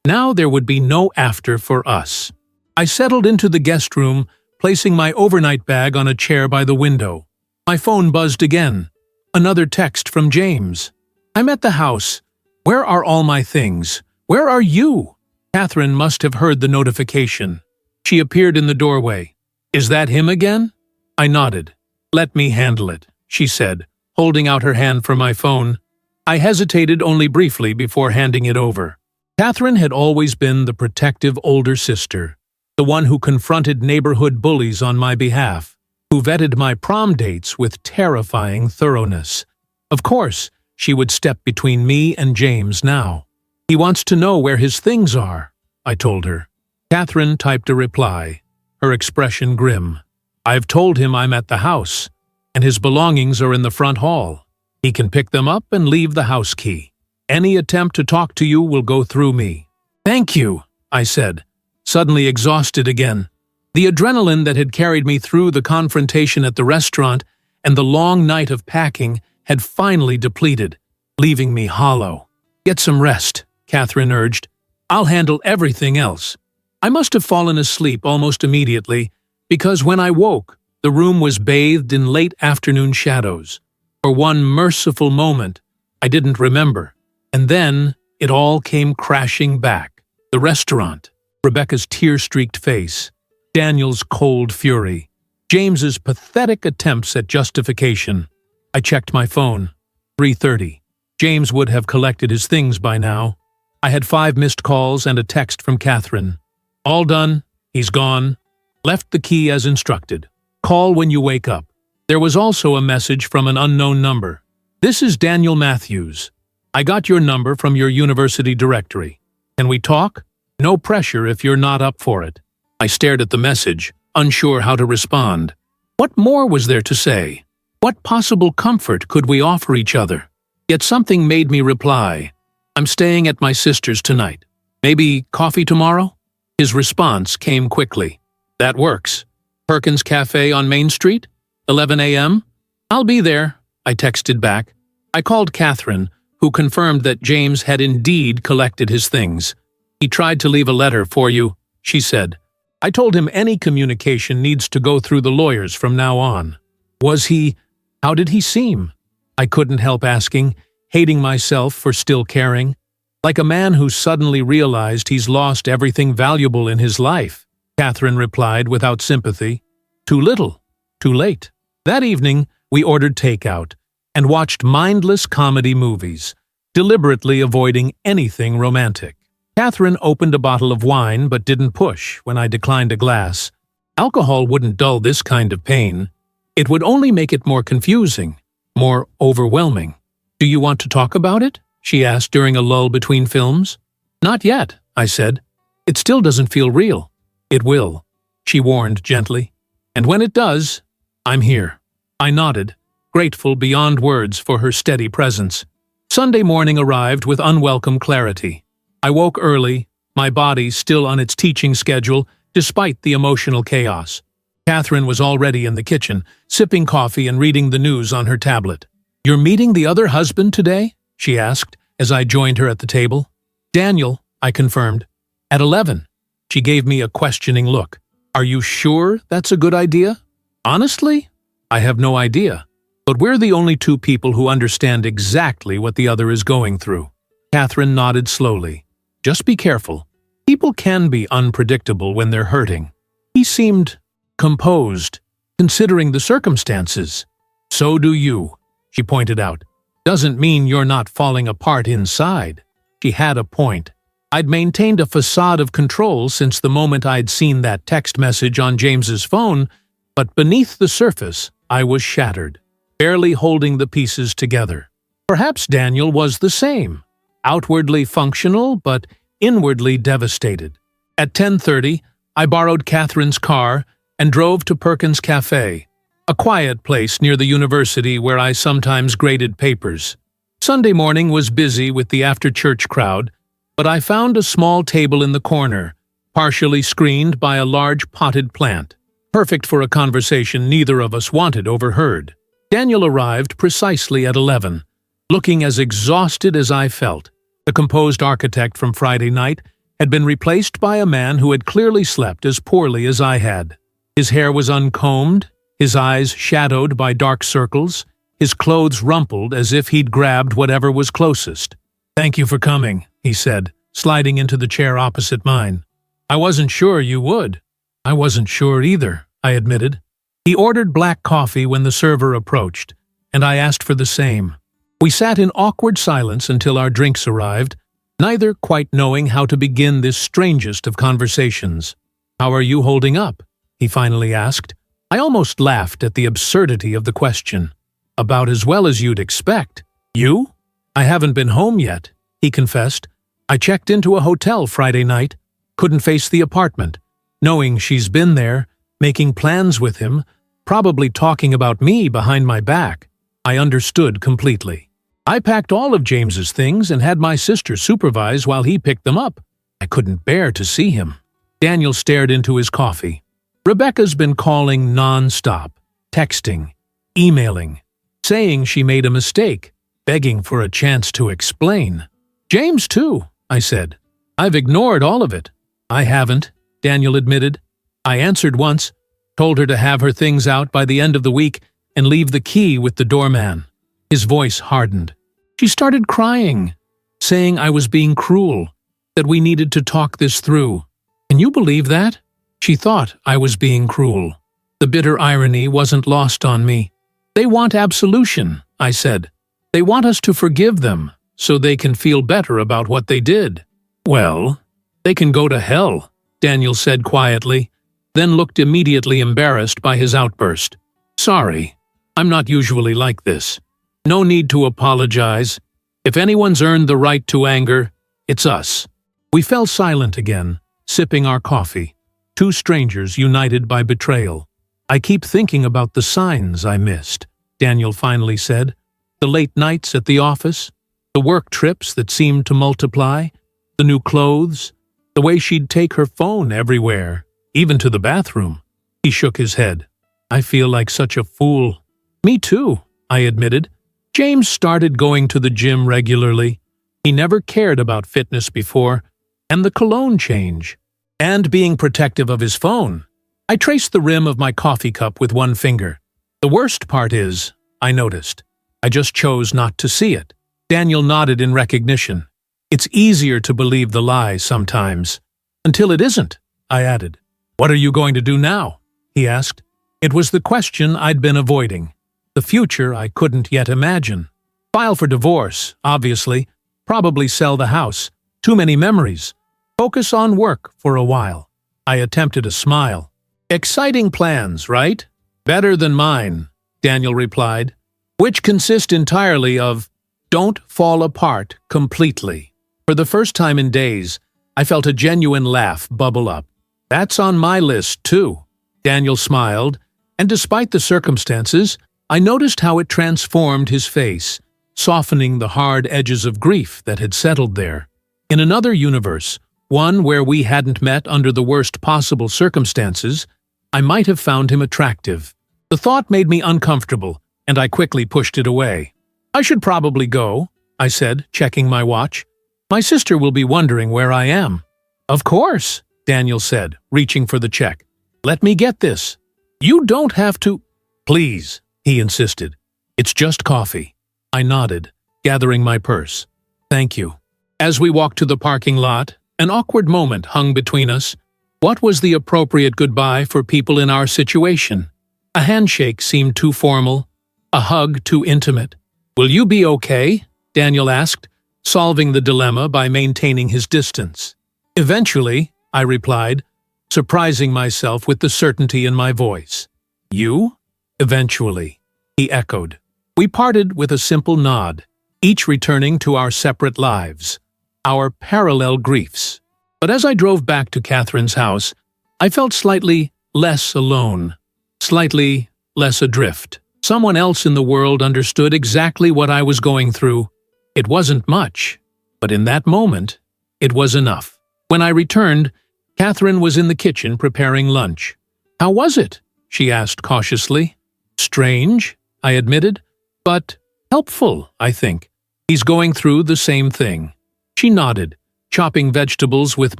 Now there would be no after for us. I settled into the guest room, placing my overnight bag on a chair by the window. My phone buzzed again. Another text from James. I'm at the house. Where are all my things? Where are you? Catherine must have heard the notification. She appeared in the doorway. Is that him again? I nodded. Let me handle it, she said, holding out her hand for my phone. I hesitated only briefly before handing it over. Catherine had always been the protective older sister, the one who confronted neighborhood bullies on my behalf, who vetted my prom dates with terrifying thoroughness. Of course, she would step between me and James now. He wants to know where his things are, I told her. Catherine typed a reply, her expression grim. I've told him I'm at the house, and his belongings are in the front hall. He can pick them up and leave the house key. Any attempt to talk to you will go through me. Thank you, I said, suddenly exhausted again. The adrenaline that had carried me through the confrontation at the restaurant and the long night of packing had finally depleted, leaving me hollow. Get some rest, Catherine urged. I'll handle everything else. I must have fallen asleep almost immediately, because when I woke, the room was bathed in late afternoon shadows. For one merciful moment, I didn't remember. And then it all came crashing back. The restaurant, Rebecca's tear-streaked face, Daniel's cold fury, James's pathetic attempts at justification. I checked my phone. 3:30. James would have collected his things by now. I had 5 missed calls and a text from Catherine. All done. He's gone. Left the key as instructed. Call when you wake up. There was also a message from an unknown number. This is Daniel Matthews. I got your number from your university directory. Can we talk? No pressure if you're not up for it. I stared at the message, unsure how to respond. What more was there to say? What possible comfort could we offer each other? Yet something made me reply, "I'm staying at my sister's tonight. Maybe coffee tomorrow?" His response came quickly. "That works. Perkins Cafe on Main Street? 11 a.m.? I'll be there," I texted back. I called Catherine, who confirmed that James had indeed collected his things. "He tried to leave a letter for you," she said. "I told him any communication needs to go through the lawyers from now on." Was he? How did he seem? I couldn't help asking, hating myself for still caring. Like a man who suddenly realized he's lost everything valuable in his life, Catherine replied without sympathy. "Too little, too late." That evening, we ordered takeout and watched mindless comedy movies, deliberately avoiding anything romantic. Catherine opened a bottle of wine but didn't push when I declined a glass. Alcohol wouldn't dull this kind of pain. It would only make it more confusing, more overwhelming. "Do you want to talk about it?" she asked during a lull between films. "Not yet," I said. "It still doesn't feel real." "It will," she warned gently. "And when it does, I'm here." I nodded, grateful beyond words for her steady presence. Sunday morning arrived with unwelcome clarity. I woke early, my body still on its teaching schedule, despite the emotional chaos. Catherine was already in the kitchen, sipping coffee and reading the news on her tablet. "You're meeting the other husband today?" she asked, as I joined her at the table. "Daniel," I confirmed. "At 11. She gave me a questioning look. "Are you sure that's a good idea?" "Honestly, I have no idea. But we're the only two people who understand exactly what the other is going through." Catherine nodded slowly. "Just be careful. People can be unpredictable when they're hurting." He seemed composed, considering the circumstances. "So do you," she pointed out. "Doesn't mean you're not falling apart inside." She had a point. I'd maintained a facade of control since the moment I'd seen that text message on James's phone, but beneath the surface, I was shattered, barely holding the pieces together. Perhaps Daniel was the same, outwardly functional but inwardly devastated. At 10:30, I borrowed Catherine's car and drove to Perkins Cafe, a quiet place near the university where I sometimes graded papers. Sunday morning was busy with the after-church crowd, but I found a small table in the corner, partially screened by a large potted plant, perfect for a conversation neither of us wanted overheard. Daniel arrived precisely at 11, looking as exhausted as I felt. The composed architect from Friday night had been replaced by a man who had clearly slept as poorly as I had. His hair was uncombed, his eyes shadowed by dark circles, his clothes rumpled as if he'd grabbed whatever was closest. "Thank you for coming," he said, sliding into the chair opposite mine. "I wasn't sure you would." "I wasn't sure either," I admitted. He ordered black coffee when the server approached, and I asked for the same. We sat in awkward silence until our drinks arrived, neither quite knowing how to begin this strangest of conversations. "How are you holding up?" he finally asked. I almost laughed at the absurdity of the question. "About as well as you'd expect." "You?" "I haven't been home yet," he confessed. "I checked into a hotel Friday night, couldn't face the apartment, knowing she's been there, making plans with him, probably talking about me behind my back." I understood completely. I packed all of James's things and had my sister supervise while he picked them up. I couldn't bear to see him. Daniel stared into his coffee. "Rebecca's been calling non-stop, texting, emailing, saying she made a mistake, begging for a chance to explain." "James, too," I said. "I've ignored all of it." "I haven't," Daniel admitted. "I answered once, told her to have her things out by the end of the week and leave the key with the doorman." His voice hardened. "She started crying, saying I was being cruel, that we needed to talk this through. Can you believe that? She thought I was being cruel." The bitter irony wasn't lost on me. "They want absolution," I said. "They want us to forgive them, so they can feel better about what they did." "Well, they can go to hell," Daniel said quietly, then looked immediately embarrassed by his outburst. "Sorry, I'm not usually like this. No need to apologize. If anyone's earned the right to anger, it's us." We fell silent again, sipping our coffee, two strangers united by betrayal. I keep thinking about the signs I missed, Daniel finally said. The late nights at the office, the work trips that seemed to multiply, the new clothes, the way she'd take her phone everywhere, even to the bathroom. He shook his head. I feel like such a fool. Me too, I admitted. James started going to the gym regularly. He never cared about fitness before, and the cologne change, and being protective of his phone. I traced the rim of my coffee cup with one finger. The worst part is, I noticed, I just chose not to see it. Daniel nodded in recognition. It's easier to believe the lie sometimes. Until it isn't, I added. What are you going to do now? He asked. It was the question I'd been avoiding. The future I couldn't yet imagine. File for divorce, obviously. Probably sell the house. Too many memories. Focus on work for a while. I attempted a smile. Exciting plans, right? Better than mine, Daniel replied, which consist entirely of don't fall apart completely. For the first time in days, I felt a genuine laugh bubble up. That's on my list, too. Daniel smiled, and despite the circumstances, I noticed how it transformed his face, softening the hard edges of grief that had settled there. In another universe, one where we hadn't met under the worst possible circumstances, I might have found him attractive. The thought made me uncomfortable, and I quickly pushed it away. I should probably go, I said, checking my watch. My sister will be wondering where I am. Of course, Daniel said, reaching for the check. Let me get this. You don't have to. Please, he insisted. It's just coffee. I nodded, gathering my purse. Thank you. As we walked to the parking lot, an awkward moment hung between us. What was the appropriate goodbye for people in our situation? A handshake seemed too formal, a hug too intimate. Will you be okay? Daniel asked, solving the dilemma by maintaining his distance. Eventually, I replied, surprising myself with the certainty in my voice. You? Eventually, he echoed. We parted with a simple nod, each returning to our separate lives, our parallel griefs. But as I drove back to Catherine's house, I felt slightly less alone, slightly less adrift. Someone else in the world understood exactly what I was going through. It wasn't much, but in that moment, it was enough. When I returned, Catherine was in the kitchen preparing lunch. How was it? She asked cautiously. Strange, I admitted, but helpful, I think. He's going through the same thing. She nodded, chopping vegetables with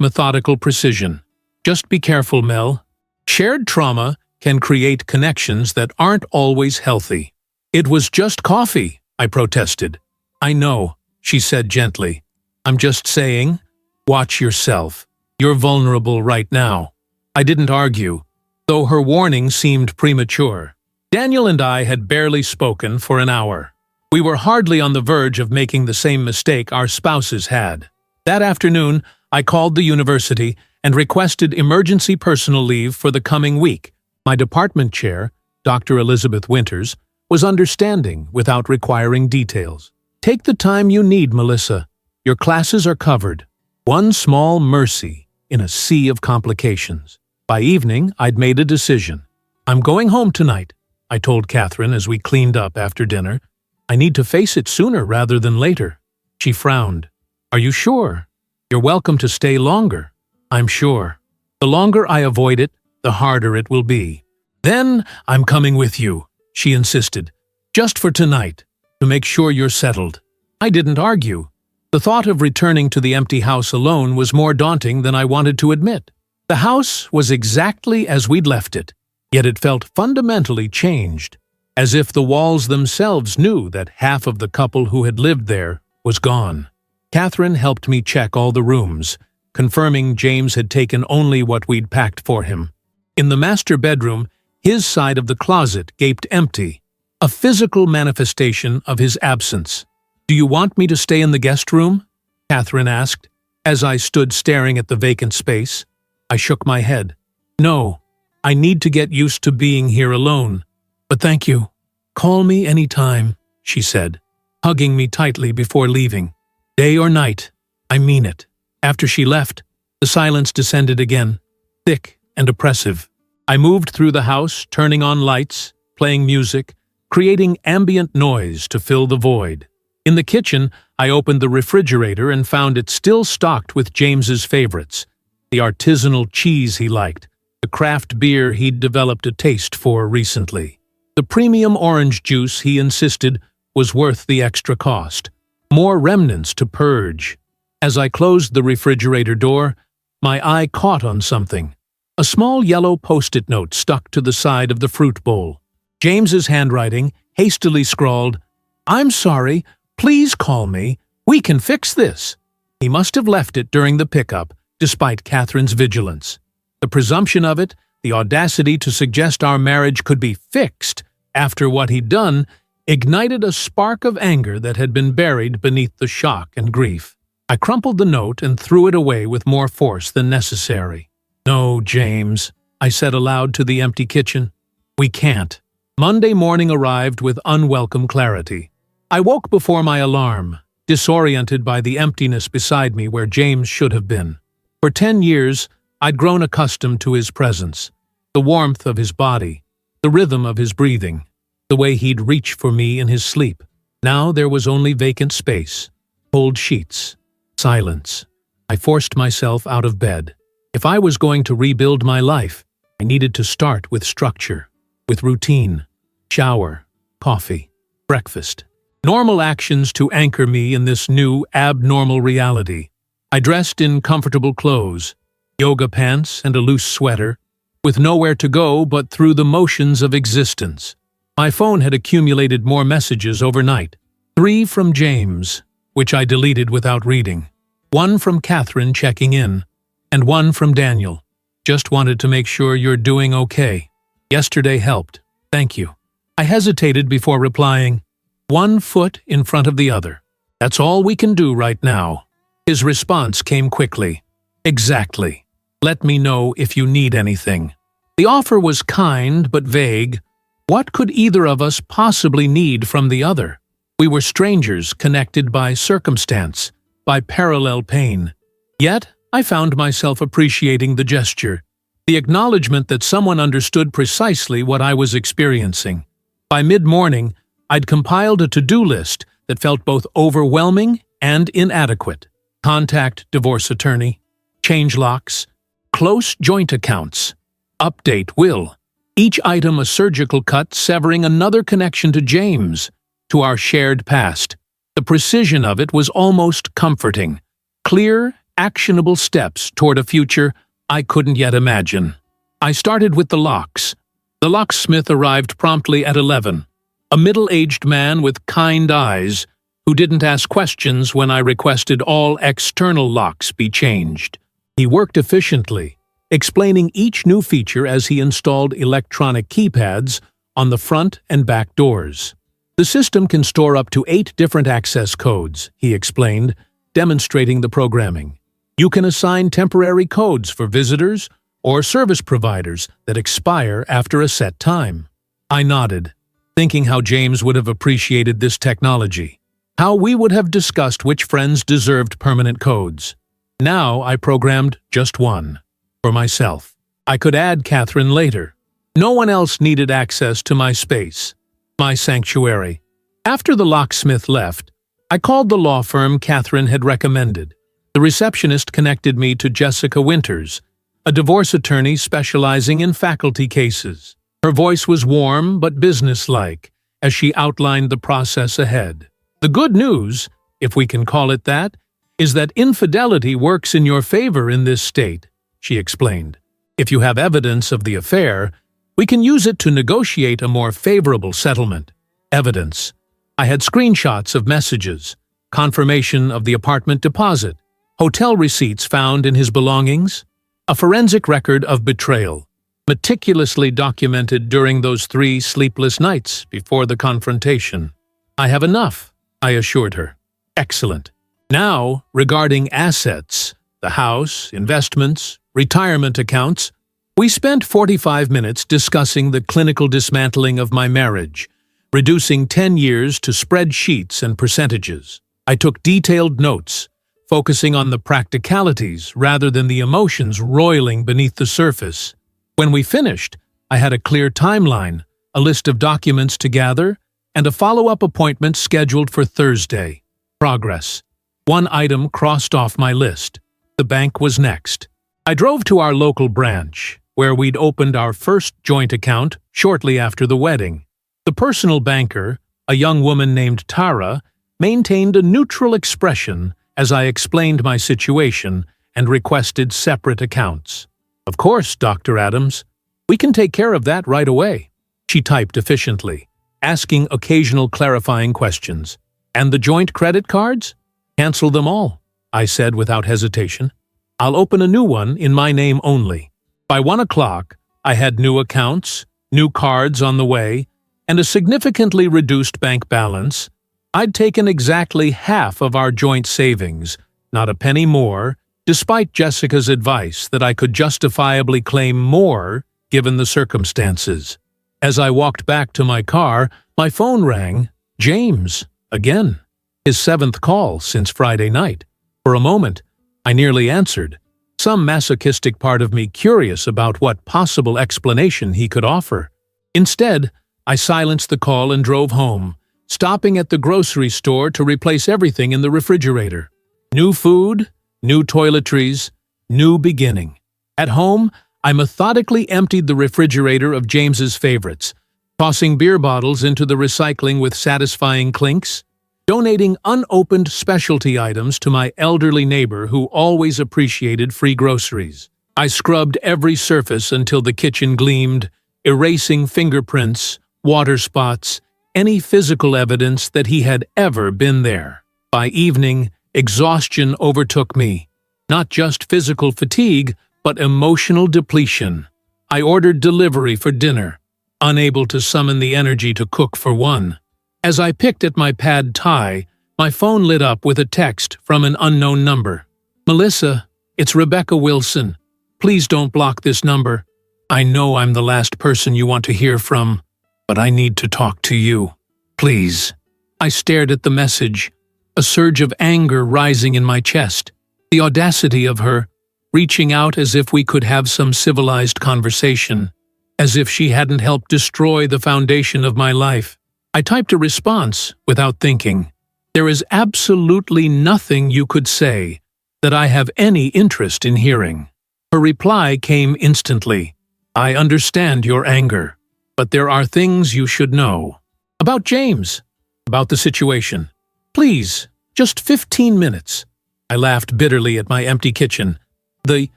methodical precision. Just be careful, Mel. Shared trauma can create connections that aren't always healthy. It was just coffee, I protested. I know, she said gently. I'm just saying, watch yourself. You're vulnerable right now. I didn't argue, though her warning seemed premature. Daniel and I had barely spoken for an hour. We were hardly on the verge of making the same mistake our spouses had. That afternoon, I called the university and requested emergency personal leave for the coming week. My department chair, Dr. Elizabeth Winters, was understanding without requiring details. Take the time you need, Melissa. Your classes are covered. One small mercy in a sea of complications. By evening, I'd made a decision. I'm going home tonight, I told Catherine as we cleaned up after dinner. I need to face it sooner rather than later. She frowned. Are you sure? You're welcome to stay longer. I'm sure. The longer I avoid it, the harder it will be. Then I'm coming with you, she insisted. Just for tonight, to make sure you're settled. I didn't argue. The thought of returning to the empty house alone was more daunting than I wanted to admit. The house was exactly as we'd left it, yet it felt fundamentally changed, as if the walls themselves knew that half of the couple who had lived there was gone. Catherine helped me check all the rooms, confirming James had taken only what we'd packed for him. In the master bedroom, his side of the closet gaped empty, a physical manifestation of his absence. Do you want me to stay in the guest room? Catherine asked, as I stood staring at the vacant space. I shook my head. No, I need to get used to being here alone. But thank you. Call me any time, she said, hugging me tightly before leaving. Day or night, I mean it. After she left, the silence descended again, thick and oppressive. I moved through the house, turning on lights, playing music, creating ambient noise to fill the void. In the kitchen, I opened the refrigerator and found it still stocked with James's favorites: the artisanal cheese he liked, the craft beer he'd developed a taste for recently, the premium orange juice he insisted was worth the extra cost, more remnants to purge. As I closed the refrigerator door, my eye caught on something. A small yellow post-it note stuck to the side of the fruit bowl. James's handwriting, hastily scrawled, "I'm sorry, please call me, we can fix this." He must have left it during the pickup, despite Catherine's vigilance. The presumption of it, the audacity to suggest our marriage could be fixed after what he'd done, ignited a spark of anger that had been buried beneath the shock and grief. I crumpled the note and threw it away with more force than necessary. "No, James," I said aloud to the empty kitchen. "We can't." Monday morning arrived with unwelcome clarity. I woke before my alarm, disoriented by the emptiness beside me where James should have been. For 10 years, I'd grown accustomed to his presence, the warmth of his body, the rhythm of his breathing, the way he'd reach for me in his sleep. Now there was only vacant space, cold sheets, silence. I forced myself out of bed. If I was going to rebuild my life, I needed to start with structure, with routine, shower, coffee, breakfast. Normal actions to anchor me in this new, abnormal reality. I dressed in comfortable clothes, yoga pants and a loose sweater, with nowhere to go but through the motions of existence. My phone had accumulated more messages overnight. 3 from James, which I deleted without reading. 1 from Catherine checking in, and 1 from Daniel. "Just wanted to make sure you're doing okay. Yesterday helped. Thank you." I hesitated before replying, "One foot in front of the other. That's all we can do right now." His response came quickly. "Exactly. Let me know if you need anything." The offer was kind but vague. What could either of us possibly need from the other? We were strangers connected by circumstance, by parallel pain. Yet, I found myself appreciating the gesture, the acknowledgement that someone understood precisely what I was experiencing. By mid-morning, I'd compiled a to-do list that felt both overwhelming and inadequate. Contact divorce attorney, change locks, close joint accounts, update will. Each item a surgical cut severing another connection to James, to our shared past. The precision of it was almost comforting. Clear, actionable steps toward a future I couldn't yet imagine. I started with the locks. The locksmith arrived promptly at 11. A middle-aged man with kind eyes who didn't ask questions when I requested all external locks be changed. He worked efficiently, explaining each new feature as he installed electronic keypads on the front and back doors. "The system can store up to 8 different access codes," he explained, demonstrating the programming. "You can assign temporary codes for visitors or service providers that expire after a set time." I nodded, thinking how James would have appreciated this technology, how we would have discussed which friends deserved permanent codes. Now I programmed just one, for myself. I could add Catherine later. No one else needed access to my space, my sanctuary. After the locksmith left, I called the law firm Catherine had recommended. The receptionist connected me to Jessica Winters, a divorce attorney specializing in faculty cases. Her voice was warm but businesslike as she outlined the process ahead. "The good news, if we can call it that, is that infidelity works in your favor in this state," she explained. "If you have evidence of the affair, we can use it to negotiate a more favorable settlement." Evidence. I had screenshots of messages, confirmation of the apartment deposit, hotel receipts found in his belongings, a forensic record of betrayal, meticulously documented during those 3 sleepless nights before the confrontation. "I have enough," I assured her. "Excellent. Now, regarding assets, the house, investments, retirement accounts, we spent 45 minutes discussing the clinical dismantling of my marriage, reducing 10 years to spreadsheets and percentages. I took detailed notes, focusing on the practicalities rather than the emotions roiling beneath the surface. When we finished, I had a clear timeline, a list of documents to gather, and a follow-up appointment scheduled for Thursday. Progress. One item crossed off my list. The bank was next. I drove to our local branch, where we'd opened our first joint account shortly after the wedding. The personal banker, a young woman named Tara, maintained a neutral expression as I explained my situation and requested separate accounts. "Of course, Dr. Adams. We can take care of that right away," she typed efficiently, asking occasional clarifying questions. "And the joint credit cards? Cancel them all," I said without hesitation. "I'll open a new one in my name only." By 1 o'clock, I had new accounts, new cards on the way, and a significantly reduced bank balance. I'd taken exactly half of our joint savings, not a penny more, despite Jessica's advice that I could justifiably claim more given the circumstances. As I walked back to my car, my phone rang. James, again. His 7th call since Friday night. For a moment, I nearly answered, some masochistic part of me curious about what possible explanation he could offer. Instead, I silenced the call and drove home, stopping at the grocery store to replace everything in the refrigerator. New food, new toiletries, new beginning. At home, I methodically emptied the refrigerator of James's favorites, tossing beer bottles into the recycling with satisfying clinks, donating unopened specialty items to my elderly neighbor who always appreciated free groceries. I scrubbed every surface until the kitchen gleamed, erasing fingerprints, water spots, any physical evidence that he had ever been there. By evening, exhaustion overtook me. Not just physical fatigue, but emotional depletion. I ordered delivery for dinner, unable to summon the energy to cook for one. As I picked at my pad thai, my phone lit up with a text from an unknown number. "Melissa, it's Rebecca Wilson. Please don't block this number. I know I'm the last person you want to hear from, but I need to talk to you. Please." I stared at the message, a surge of anger rising in my chest. The audacity of her, reaching out as if we could have some civilized conversation, as if she hadn't helped destroy the foundation of my life. I typed a response without thinking. "There is absolutely nothing you could say that I have any interest in hearing." Her reply came instantly. "I understand your anger, but there are things you should know. About James, about the situation. Please, just 15 minutes." I laughed bitterly at my empty kitchen. The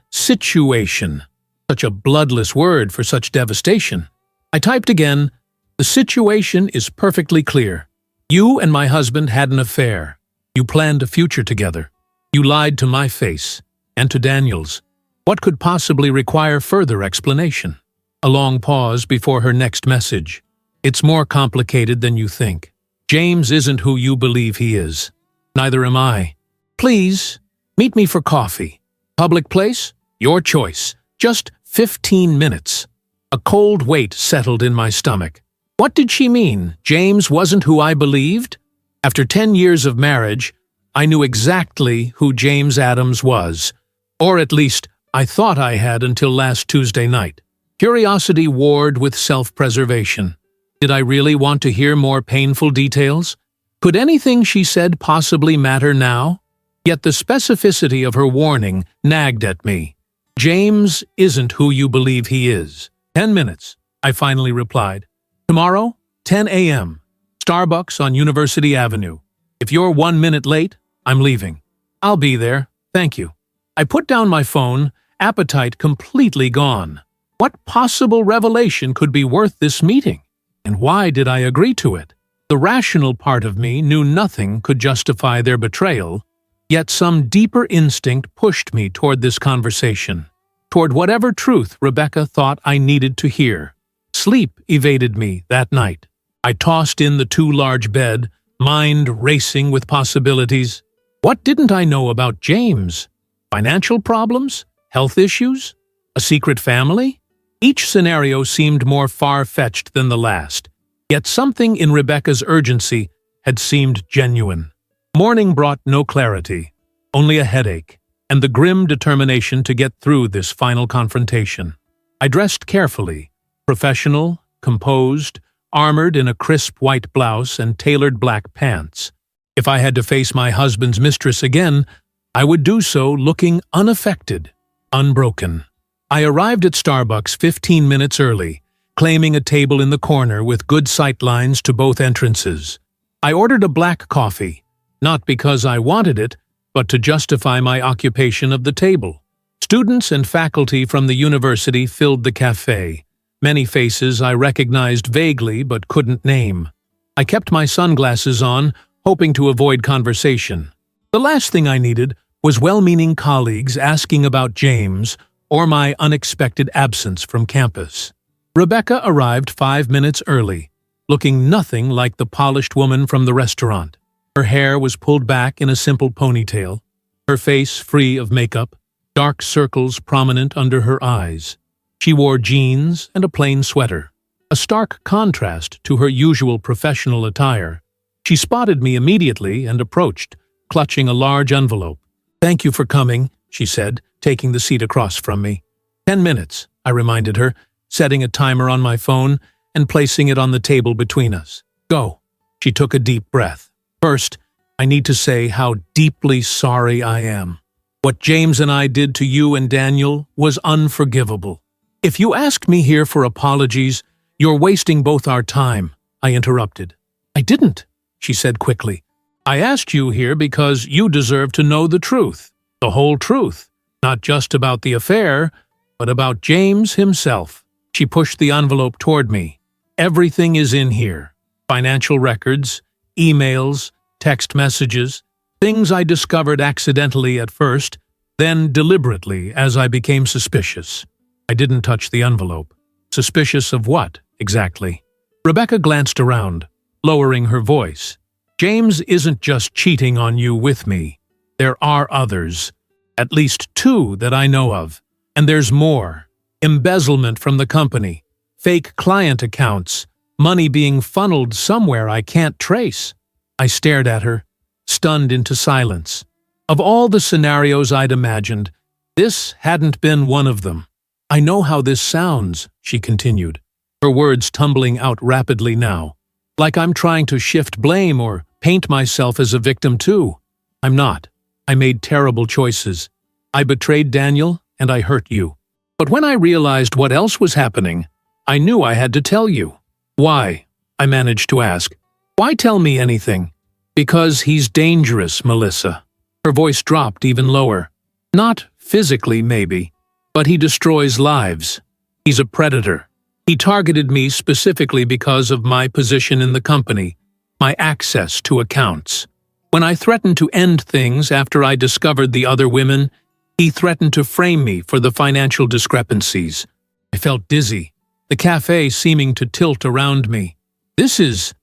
situation. Such a bloodless word for such devastation. I typed again. "The situation is perfectly clear. You and my husband had an affair. You planned a future together. You lied to my face, and to Daniel's. What could possibly require further explanation?" A long pause before her next message. "It's more complicated than you think. James isn't who you believe he is. Neither am I. Please, meet me for coffee. Public place? Your choice. Just 15 minutes." A cold weight settled in my stomach. What did she mean? James wasn't who I believed? After 10 years of marriage, I knew exactly who James Adams was. Or at least, I thought I had until last Tuesday night. Curiosity warred with self-preservation. Did I really want to hear more painful details? Could anything she said possibly matter now? Yet the specificity of her warning nagged at me. "James isn't who you believe he is." 10 minutes, I finally replied. "Tomorrow, 10 a.m., Starbucks on University Avenue. If you're 1 minute late, I'm leaving. I'll be there, thank you." I put down my phone, appetite completely gone. What possible revelation could be worth this meeting? And why did I agree to it? The rational part of me knew nothing could justify their betrayal, yet some deeper instinct pushed me toward this conversation, toward whatever truth Rebecca thought I needed to hear. Sleep evaded me that night. I tossed in the too large bed, mind racing with possibilities. What didn't I know about James? Financial problems? Health issues? A secret family? Each scenario seemed more far-fetched than the last, yet something in Rebecca's urgency had seemed genuine. Morning brought no clarity, only a headache, and the grim determination to get through this final confrontation. I dressed carefully, professional, composed, armored in a crisp white blouse and tailored black pants. If I had to face my husband's mistress again, I would do so looking unaffected, unbroken. I arrived at Starbucks 15 minutes early, claiming a table in the corner with good sight lines to both entrances. I ordered a black coffee, not because I wanted it, but to justify my occupation of the table. Students and faculty from the university filled the cafe. Many faces I recognized vaguely but couldn't name. I kept my sunglasses on, hoping to avoid conversation. The last thing I needed was well-meaning colleagues asking about James or my unexpected absence from campus. Rebecca arrived 5 minutes early, looking nothing like the polished woman from the restaurant. Her hair was pulled back in a simple ponytail, her face free of makeup, dark circles prominent under her eyes. She wore jeans and a plain sweater, a stark contrast to her usual professional attire. She spotted me immediately and approached, clutching a large envelope. "Thank you for coming," she said, taking the seat across from me. 10 minutes, I reminded her, setting a timer on my phone and placing it on the table between us. "Go." She took a deep breath. "First, I need to say how deeply sorry I am. What James and I did to you and Daniel was unforgivable. If you ask me here for apologies, you're wasting both our time," I interrupted. "I didn't," she said quickly. "I asked you here because you deserve to know the truth, the whole truth, not just about the affair, but about James himself." She pushed the envelope toward me. "Everything is in here. Financial records, emails, text messages, things I discovered accidentally at first, then deliberately as I became suspicious." I didn't touch the envelope. Suspicious of what, exactly? Rebecca glanced around, lowering her voice. "James isn't just cheating on you with me. There are others. At least 2 that I know of. And there's more. Embezzlement from the company, fake client accounts, money being funneled somewhere I can't trace." I stared at her, stunned into silence. Of all the scenarios I'd imagined, this hadn't been one of them. "I know how this sounds," she continued, her words tumbling out rapidly now. "Like I'm trying to shift blame or paint myself as a victim too. I'm not. I made terrible choices. I betrayed Daniel and I hurt you. But when I realized what else was happening, I knew I had to tell you." "Why?" I managed to ask. "Why tell me anything?" "Because he's dangerous, Melissa." Her voice dropped even lower. "Not physically, maybe, but he destroys lives. He's a predator. He targeted me specifically because of my position in the company, my access to accounts. When I threatened to end things after I discovered the other women, he threatened to frame me for the financial discrepancies. I felt dizzy, the cafe seeming to tilt around me. This is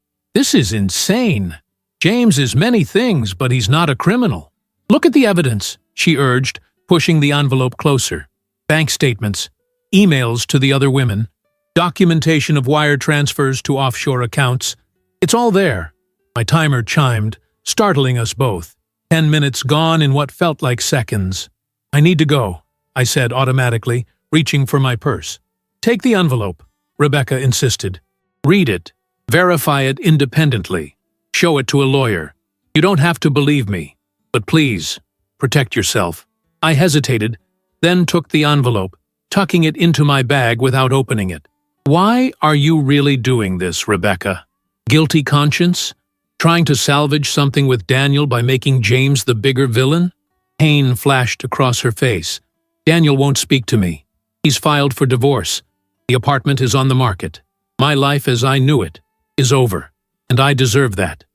insane. James is many things, but he's not a criminal." "Look at the evidence," she urged, pushing the envelope closer. "Bank statements, emails to the other women, documentation of wire transfers to offshore accounts. It's all there." My timer chimed, startling us both. 10 minutes gone in what felt like seconds. "I need to go," I said automatically, reaching for my purse. "Take the envelope," Rebecca insisted. "Read it. Verify it independently. Show it to a lawyer. You don't have to believe me, but please, protect yourself." I hesitated, then took the envelope, tucking it into my bag without opening it. "Why are you really doing this, Rebecca? Guilty conscience? Trying to salvage something with Daniel by making James the bigger villain?" Pain flashed across her face. "Daniel won't speak to me. He's filed for divorce. The apartment is on the market. My life as I knew it is over, and I deserve that.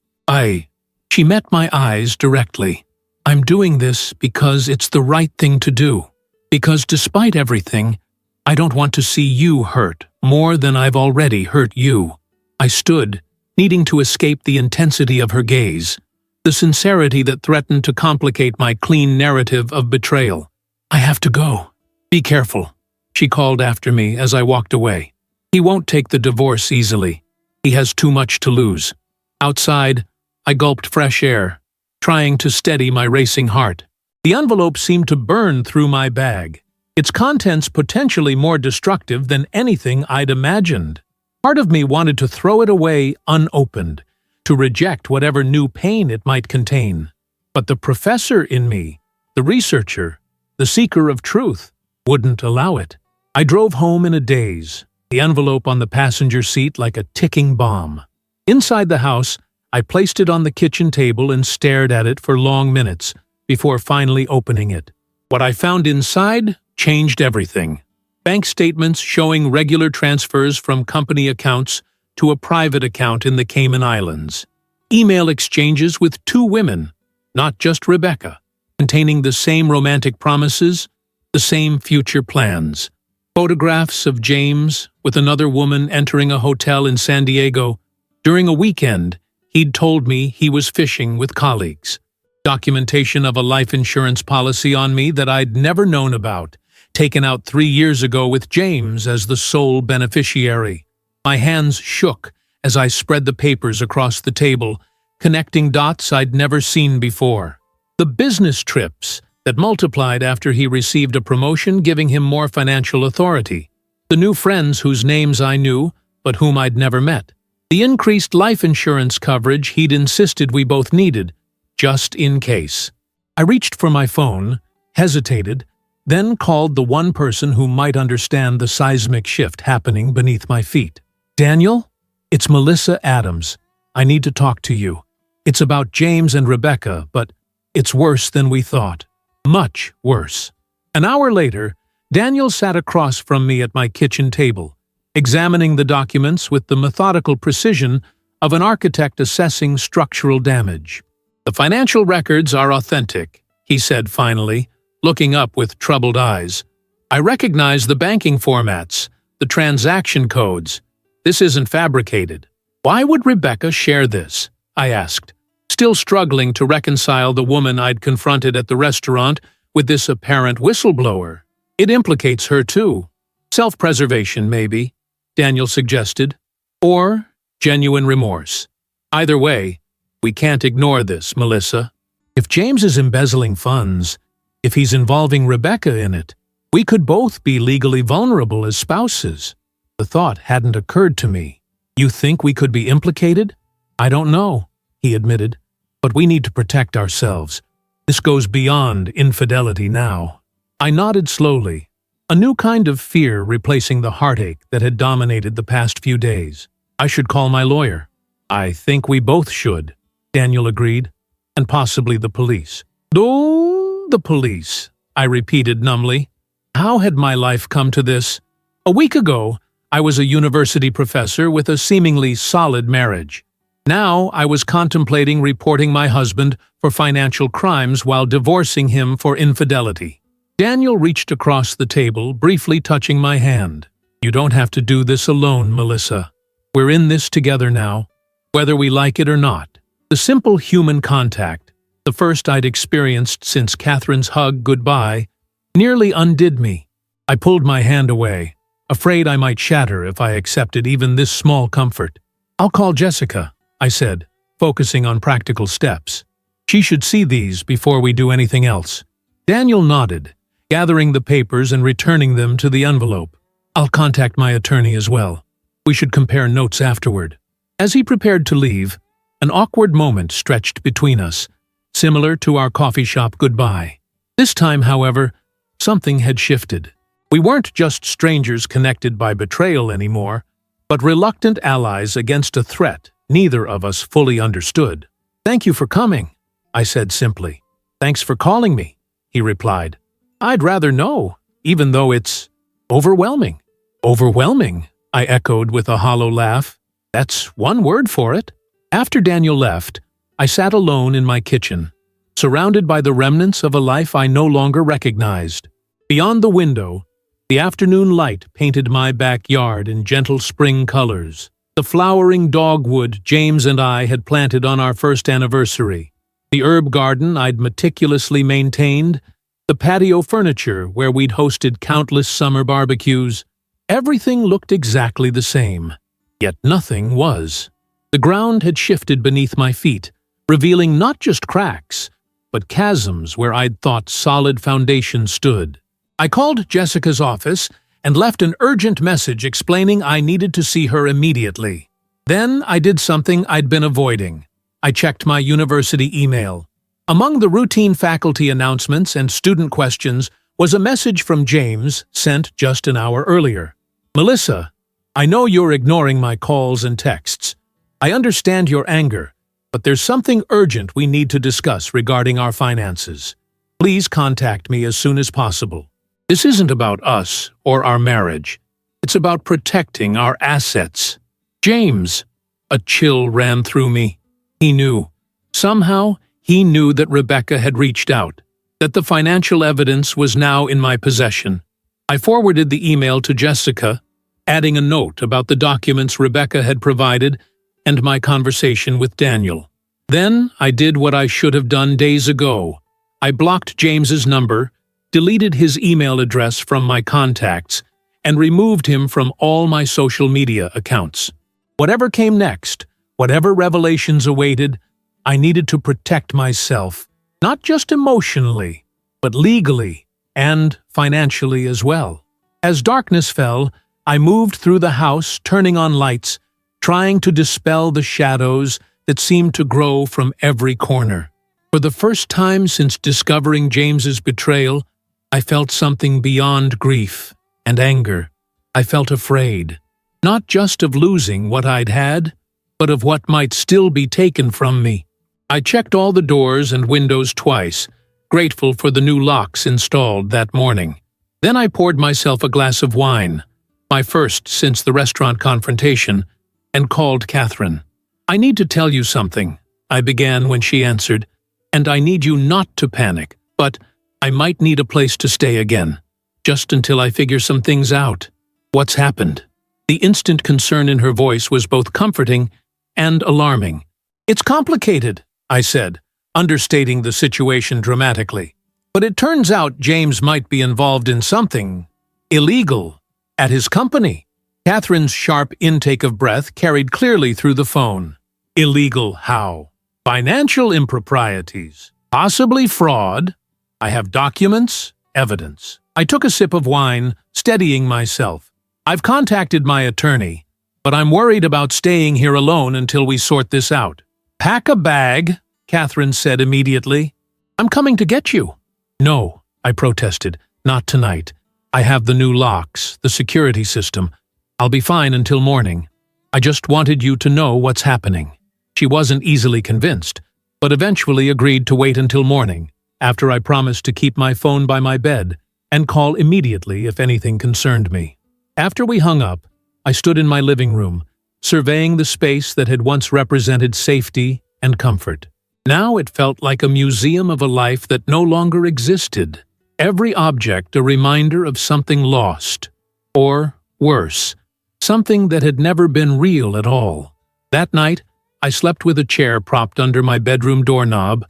She met my eyes directly. "I'm doing this because it's the right thing to do. Because despite everything, I don't want to see you hurt more than I've already hurt you." I stood, needing to escape the intensity of her gaze, the sincerity that threatened to complicate my clean narrative of betrayal. "I have to go. Be careful," she called after me as I walked away. "He won't take the divorce easily. He has too much to lose." Outside, I gulped fresh air, trying to steady my racing heart. The envelope seemed to burn through my bag. its contents potentially more destructive than anything I'd imagined. Part of me wanted to throw it away unopened, to reject whatever new pain it might contain. But the professor in me, the researcher, the seeker of truth, wouldn't allow it. I drove home in a daze, the envelope on the passenger seat like a ticking bomb. Inside the house, I placed it on the kitchen table and stared at it for long minutes before finally opening it. What I found inside changed everything. Bank statements showing regular transfers from company accounts to a private account in the Cayman Islands. Email exchanges with two women, not just Rebecca, containing the same romantic promises, the same future plans. Photographs of James with another woman entering a hotel in San Diego. During a weekend, he'd told me he was fishing with colleagues. Documentation of a life insurance policy on me that I'd never known about, taken out 3 years ago with James as the sole beneficiary. My hands shook as I spread the papers across the table, connecting dots I'd never seen before. The business trips that multiplied after he received a promotion, giving him more financial authority. The new friends whose names I knew, but whom I'd never met. The increased life insurance coverage he'd insisted we both needed, just in case. I reached for my phone, hesitated, then called the one person who might understand the seismic shift happening beneath my feet. "Daniel? It's Melissa Adams. I need to talk to you. It's about James and Rebecca, but it's worse than we thought. Much worse." An hour later, Daniel sat across from me at my kitchen table, examining the documents with the methodical precision of an architect assessing structural damage. "The financial records are authentic," he said finally, looking up with troubled eyes. "I recognize the banking formats, the transaction codes. This isn't fabricated." "Why would Rebecca share this?" I asked, still struggling to reconcile the woman I'd confronted at the restaurant with this apparent whistleblower. "It implicates her too. Self-preservation, maybe," Daniel suggested. "Or genuine remorse. Either way, we can't ignore this, Melissa. If James is embezzling funds, if he's involving Rebecca in it, we could both be legally vulnerable as spouses." The thought hadn't occurred to me. "You think we could be implicated?" "I don't know," he admitted, "but we need to protect ourselves. This goes beyond infidelity now." I nodded slowly, a new kind of fear replacing the heartache that had dominated the past few days. "I should call my lawyer." "I think we both should," Daniel agreed, "and possibly the police." "Oh, the police," I repeated numbly. How had my life come to this? A week ago, I was a university professor with a seemingly solid marriage. Now I was contemplating reporting my husband for financial crimes while divorcing him for infidelity. Daniel reached across the table, briefly touching my hand. "You don't have to do this alone, Melissa. We're in this together now, whether we like it or not." The simple human contact, the first I'd experienced since Catherine's hug goodbye, nearly undid me. I pulled my hand away, afraid I might shatter if I accepted even this small comfort. "I'll call Jessica," I said, focusing on practical steps. "She should see these before we do anything else." Daniel nodded, gathering the papers and returning them to the envelope. "I'll contact my attorney as well. We should compare notes afterward." As he prepared to leave, an awkward moment stretched between us, similar to our coffee shop goodbye. This time, however, something had shifted. We weren't just strangers connected by betrayal anymore, but reluctant allies against a threat neither of us fully understood. "Thank you for coming," I said simply. "Thanks for calling me," he replied. "I'd rather know, even though it's overwhelming." "Overwhelming," I echoed with a hollow laugh. "That's one word for it." After Daniel left, I sat alone in my kitchen, surrounded by the remnants of a life I no longer recognized. Beyond the window, the afternoon light painted my backyard in gentle spring colors. The flowering dogwood James and I had planted on our first anniversary, the herb garden I'd meticulously maintained, the patio furniture where we'd hosted countless summer barbecues. Everything looked exactly the same, yet nothing was. The ground had shifted beneath my feet, revealing not just cracks, but chasms where I'd thought solid foundations stood. I called Jessica's office and left an urgent message explaining I needed to see her immediately. Then I did something I'd been avoiding. I checked my university email. Among the routine faculty announcements and student questions was a message from James sent just an hour earlier. "Melissa, I know you're ignoring my calls and texts. I understand your anger, but there's something urgent we need to discuss regarding our finances. Please contact me as soon as possible. This isn't about us or our marriage. It's about protecting our assets." James. A chill ran through me. He knew. Somehow, he knew that Rebecca had reached out, that the financial evidence was now in my possession. I forwarded the email to Jessica, adding a note about the documents Rebecca had provided and my conversation with Daniel. Then I did what I should have done days ago. I blocked James's number, deleted his email address from my contacts, and removed him from all my social media accounts. Whatever came next, whatever revelations awaited, I needed to protect myself, not just emotionally, but legally and financially as well. As darkness fell, I moved through the house, turning on lights, trying to dispel the shadows that seemed to grow from every corner. For the first time since discovering James's betrayal, I felt something beyond grief and anger. I felt afraid, not just of losing what I'd had, but of what might still be taken from me. I checked all the doors and windows twice, grateful for the new locks installed that morning. Then I poured myself a glass of wine, my first since the restaurant confrontation, and called Catherine. "I need to tell you something," I began when she answered, "and I need you not to panic, but I might need a place to stay again, just until I figure some things out." "What's happened?" The instant concern in her voice was both comforting and alarming. "It's complicated," I said, understating the situation dramatically. "But it turns out James might be involved in something illegal at his company." Catherine's sharp intake of breath carried clearly through the phone. "Illegal how?" "Financial improprieties. Possibly fraud. I have documents, evidence." I took a sip of wine, steadying myself. "I've contacted my attorney, but I'm worried about staying here alone until we sort this out." "Pack a bag," Catherine said immediately. "I'm coming to get you." "No," I protested, "not tonight. I have the new locks, the security system. I'll be fine until morning. I just wanted you to know what's happening." She wasn't easily convinced, but eventually agreed to wait until morning, after I promised to keep my phone by my bed and call immediately if anything concerned me. After we hung up, I stood in my living room, surveying the space that had once represented safety and comfort. Now it felt like a museum of a life that no longer existed. Every object a reminder of something lost, or, worse, something that had never been real at all. That night, I slept with a chair propped under my bedroom doorknob,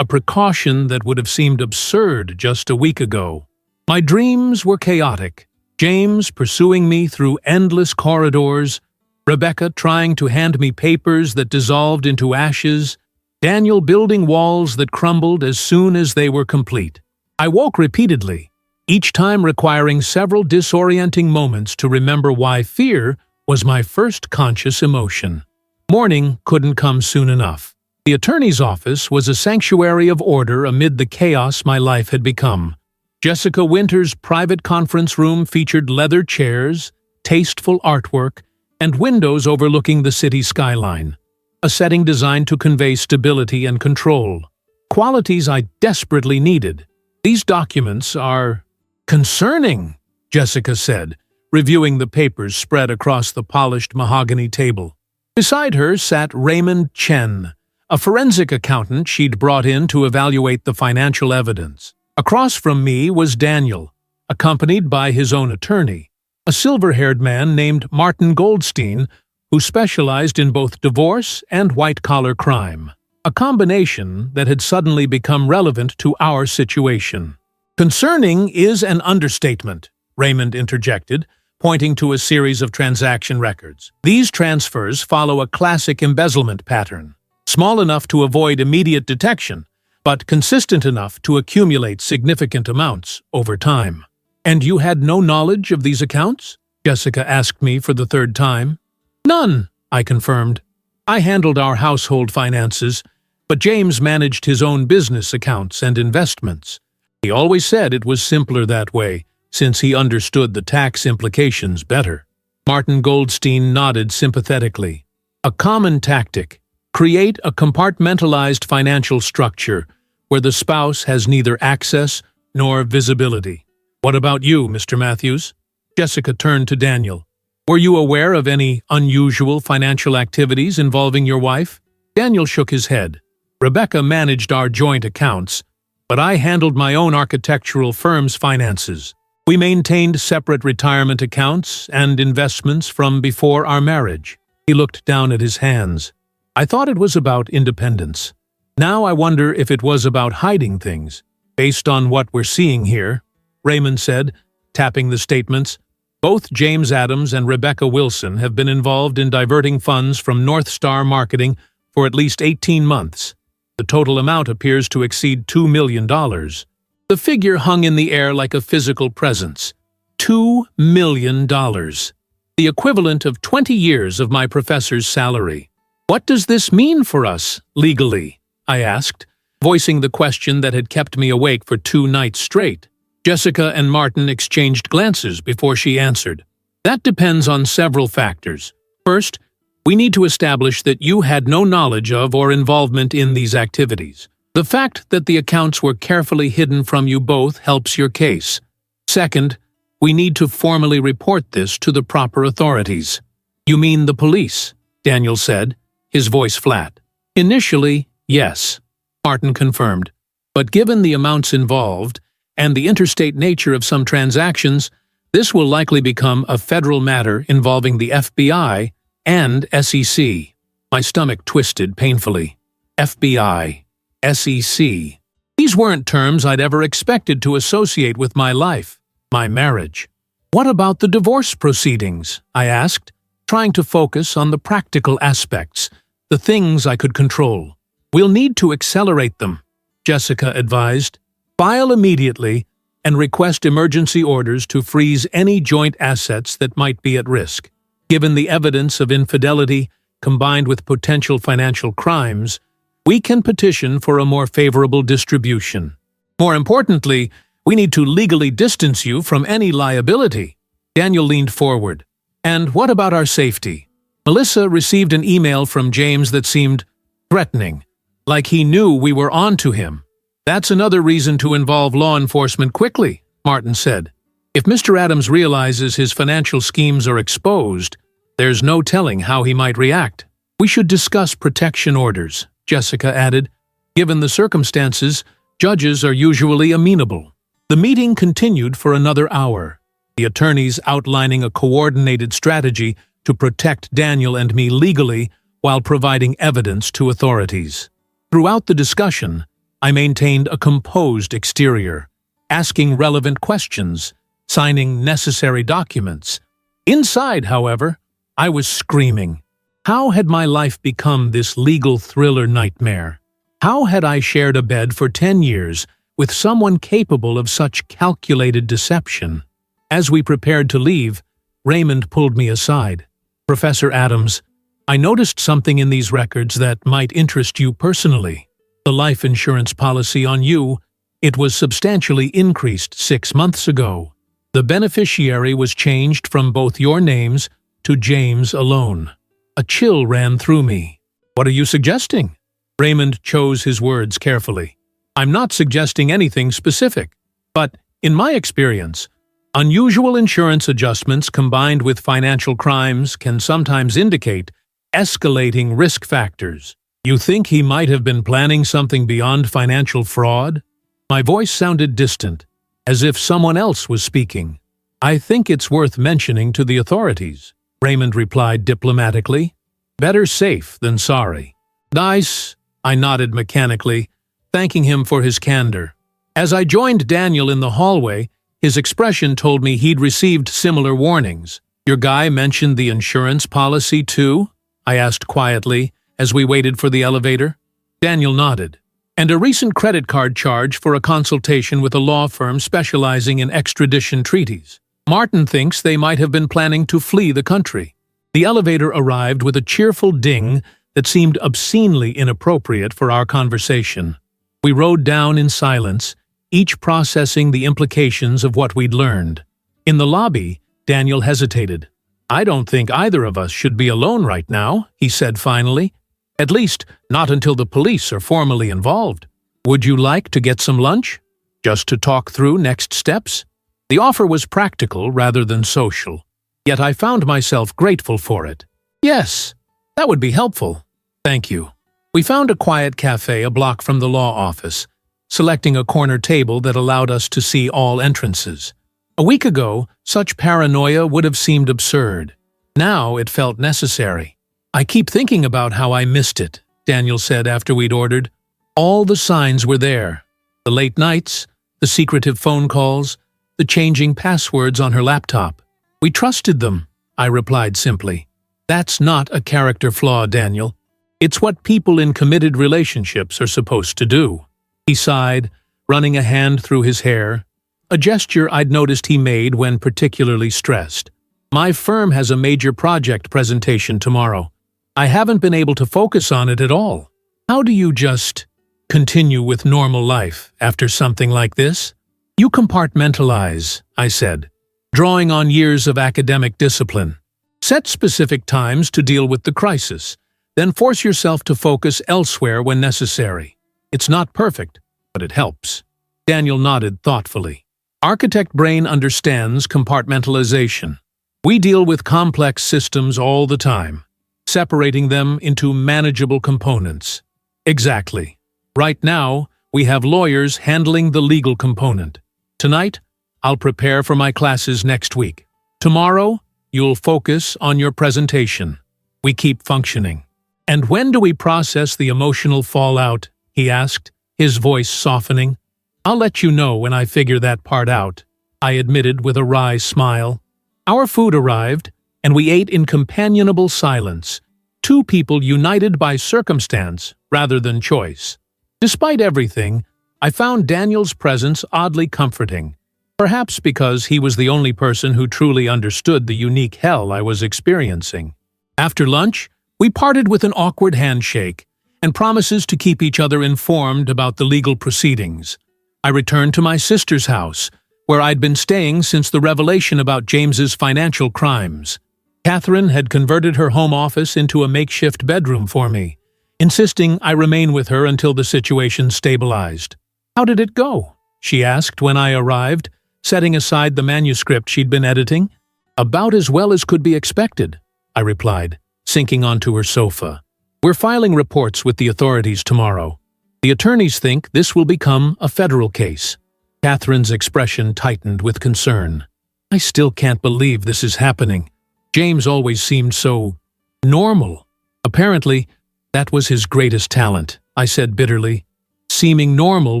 a precaution that would have seemed absurd just a week ago. My dreams were chaotic. James pursuing me through endless corridors, Rebecca trying to hand me papers that dissolved into ashes, Daniel building walls that crumbled as soon as they were complete. I woke repeatedly, each time requiring several disorienting moments to remember why fear was my first conscious emotion. Morning couldn't come soon enough. The attorney's office was a sanctuary of order amid the chaos my life had become. Jessica Winter's private conference room featured leather chairs, tasteful artwork, and windows overlooking the city skyline, a setting designed to convey stability and control, qualities I desperately needed. "These documents are concerning," Jessica said, reviewing the papers spread across the polished mahogany table. Beside her sat Raymond Chen, a forensic accountant she'd brought in to evaluate the financial evidence. Across from me was Daniel, accompanied by his own attorney, a silver-haired man named Martin Goldstein, who specialized in both divorce and white-collar crime, a combination that had suddenly become relevant to our situation. "Concerning is an understatement," Raymond interjected, pointing to a series of transaction records. "These transfers follow a classic embezzlement pattern, small enough to avoid immediate detection, but consistent enough to accumulate significant amounts over time. And you had no knowledge of these accounts? Jessica asked me for the third time. None, I confirmed. I handled our household finances, but James managed his own business accounts and investments. He always said it was simpler that way, since he understood the tax implications better. Martin Goldstein nodded sympathetically. A common tactic: create a compartmentalized financial structure where the spouse has neither access nor visibility. What about you, Mr. Matthews? Jessica turned to Daniel. Were you aware of any unusual financial activities involving your wife? Daniel shook his head. Rebecca managed our joint accounts, but I handled my own architectural firm's finances. We maintained separate retirement accounts and investments from before our marriage. He looked down at his hands. I thought it was about independence. Now I wonder if it was about hiding things. Based on what we're seeing here, Raymond said, tapping the statements, both James Adams and Rebecca Wilson have been involved in diverting funds from North Star Marketing for at least 18 months. The total amount appears to exceed $2 million. The figure hung in the air like a physical presence. $2 million. The equivalent of 20 years of my professor's salary. What does this mean for us, legally? I asked, voicing the question that had kept me awake for 2 nights straight. Jessica and Martin exchanged glances before she answered. That depends on several factors. First, we need to establish that you had no knowledge of or involvement in these activities. The fact that the accounts were carefully hidden from you both helps your case. Second, we need to formally report this to the proper authorities. You mean the police? Daniel said, his voice flat. Initially, yes, Martin confirmed. But given the amounts involved and the interstate nature of some transactions, this will likely become a federal matter involving the FBI and SEC. My stomach twisted painfully. FBI, SEC. These weren't terms I'd ever expected to associate with my life, my marriage. What about the divorce proceedings? I asked, trying to focus on the practical aspects, the things I could control. We'll need to accelerate them, Jessica advised. File immediately and request emergency orders to freeze any joint assets that might be at risk. Given the evidence of infidelity combined with potential financial crimes, we can petition for a more favorable distribution. More importantly, we need to legally distance you from any liability. Daniel leaned forward. And what about our safety? Melissa received an email from James that seemed threatening, like he knew we were on to him. That's another reason to involve law enforcement quickly, Martin said. If Mr. Adams realizes his financial schemes are exposed, there's no telling how he might react. We should discuss protection orders, Jessica added. Given the circumstances, judges are usually amenable. The meeting continued for another hour, the attorneys outlining a coordinated strategy to protect Daniel and me legally while providing evidence to authorities. Throughout the discussion, I maintained a composed exterior, asking relevant questions, signing necessary documents. Inside, however, I was screaming. How had my life become this legal thriller nightmare? How had I shared a bed for 10 years with someone capable of such calculated deception? As we prepared to leave, Raymond pulled me aside. Professor Adams, I noticed something in these records that might interest you personally. The life insurance policy on you, it was substantially increased 6 months ago. The beneficiary was changed from both your names to James alone. A chill ran through me. What are you suggesting? Raymond chose his words carefully. I'm not suggesting anything specific, but in my experience, unusual insurance adjustments combined with financial crimes can sometimes indicate escalating risk factors. You think he might have been planning something beyond financial fraud? My voice sounded distant, as if someone else was speaking. I think it's worth mentioning to the authorities, Raymond replied diplomatically. Better safe than sorry. Nice, I nodded mechanically, thanking him for his candor. As I joined Daniel in the hallway, his expression told me he'd received similar warnings. Your guy mentioned the insurance policy too? I asked quietly, as we waited for the elevator. Daniel nodded. and a recent credit card charge for a consultation with a law firm specializing in extradition treaties. Martin thinks they might have been planning to flee the country. The elevator arrived with a cheerful ding that seemed obscenely inappropriate for our conversation. We rode down in silence, each processing the implications of what we'd learned. In the lobby, Daniel hesitated. "I don't think either of us should be alone right now," he said finally. "At least, not until the police are formally involved. Would you like to get some lunch? Just to talk through next steps?" The offer was practical rather than social, yet I found myself grateful for it. "Yes, that would be helpful. Thank you." We found a quiet cafe a block from the law office, selecting a corner table that allowed us to see all entrances. A week ago, such paranoia would have seemed absurd. Now it felt necessary. "I keep thinking about how I missed it," Daniel said after we'd ordered. All the signs were there. The late nights, the secretive phone calls, the changing passwords on her laptop. "We trusted them," I replied simply. "That's not a character flaw, Daniel. It's what people in committed relationships are supposed to do." He sighed, running a hand through his hair, a gesture I'd noticed he made when particularly stressed. "My firm has a major project presentation tomorrow. I haven't been able to focus on it at all. How do you just continue with normal life after something like this?" "You compartmentalize," I said, drawing on years of academic discipline. "Set specific times to deal with the crisis, then force yourself to focus elsewhere when necessary. It's not perfect, but it helps." Daniel nodded thoughtfully. Architect brain understands compartmentalization. We deal with complex systems all the time, separating them into manageable components. Exactly. Right now, we have lawyers handling the legal component. Tonight, I'll prepare for my classes next week. Tomorrow, you'll focus on your presentation. We keep functioning. "And when do we process the emotional fallout?" he asked, his voice softening. "I'll let you know when I figure that part out," I admitted with a wry smile. Our food arrived, and we ate in companionable silence, two people united by circumstance rather than choice. Despite everything, I found Daniel's presence oddly comforting, perhaps because he was the only person who truly understood the unique hell I was experiencing. After lunch, we parted with an awkward handshake and promises to keep each other informed about the legal proceedings. I returned to my sister's house, where I'd been staying since the revelation about James's financial crimes. Catherine had converted her home office into a makeshift bedroom for me, insisting I remain with her until the situation stabilized. "How did it go?" she asked when I arrived, setting aside the manuscript she'd been editing. "About as well as could be expected," I replied, sinking onto her sofa. "We're filing reports with the authorities tomorrow. The attorneys think this will become a federal case." Catherine's expression tightened with concern. "I still can't believe this is happening. James always seemed so normal." "Apparently, that was his greatest talent," I said bitterly. "Seeming normal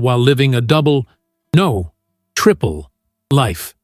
while living a triple life."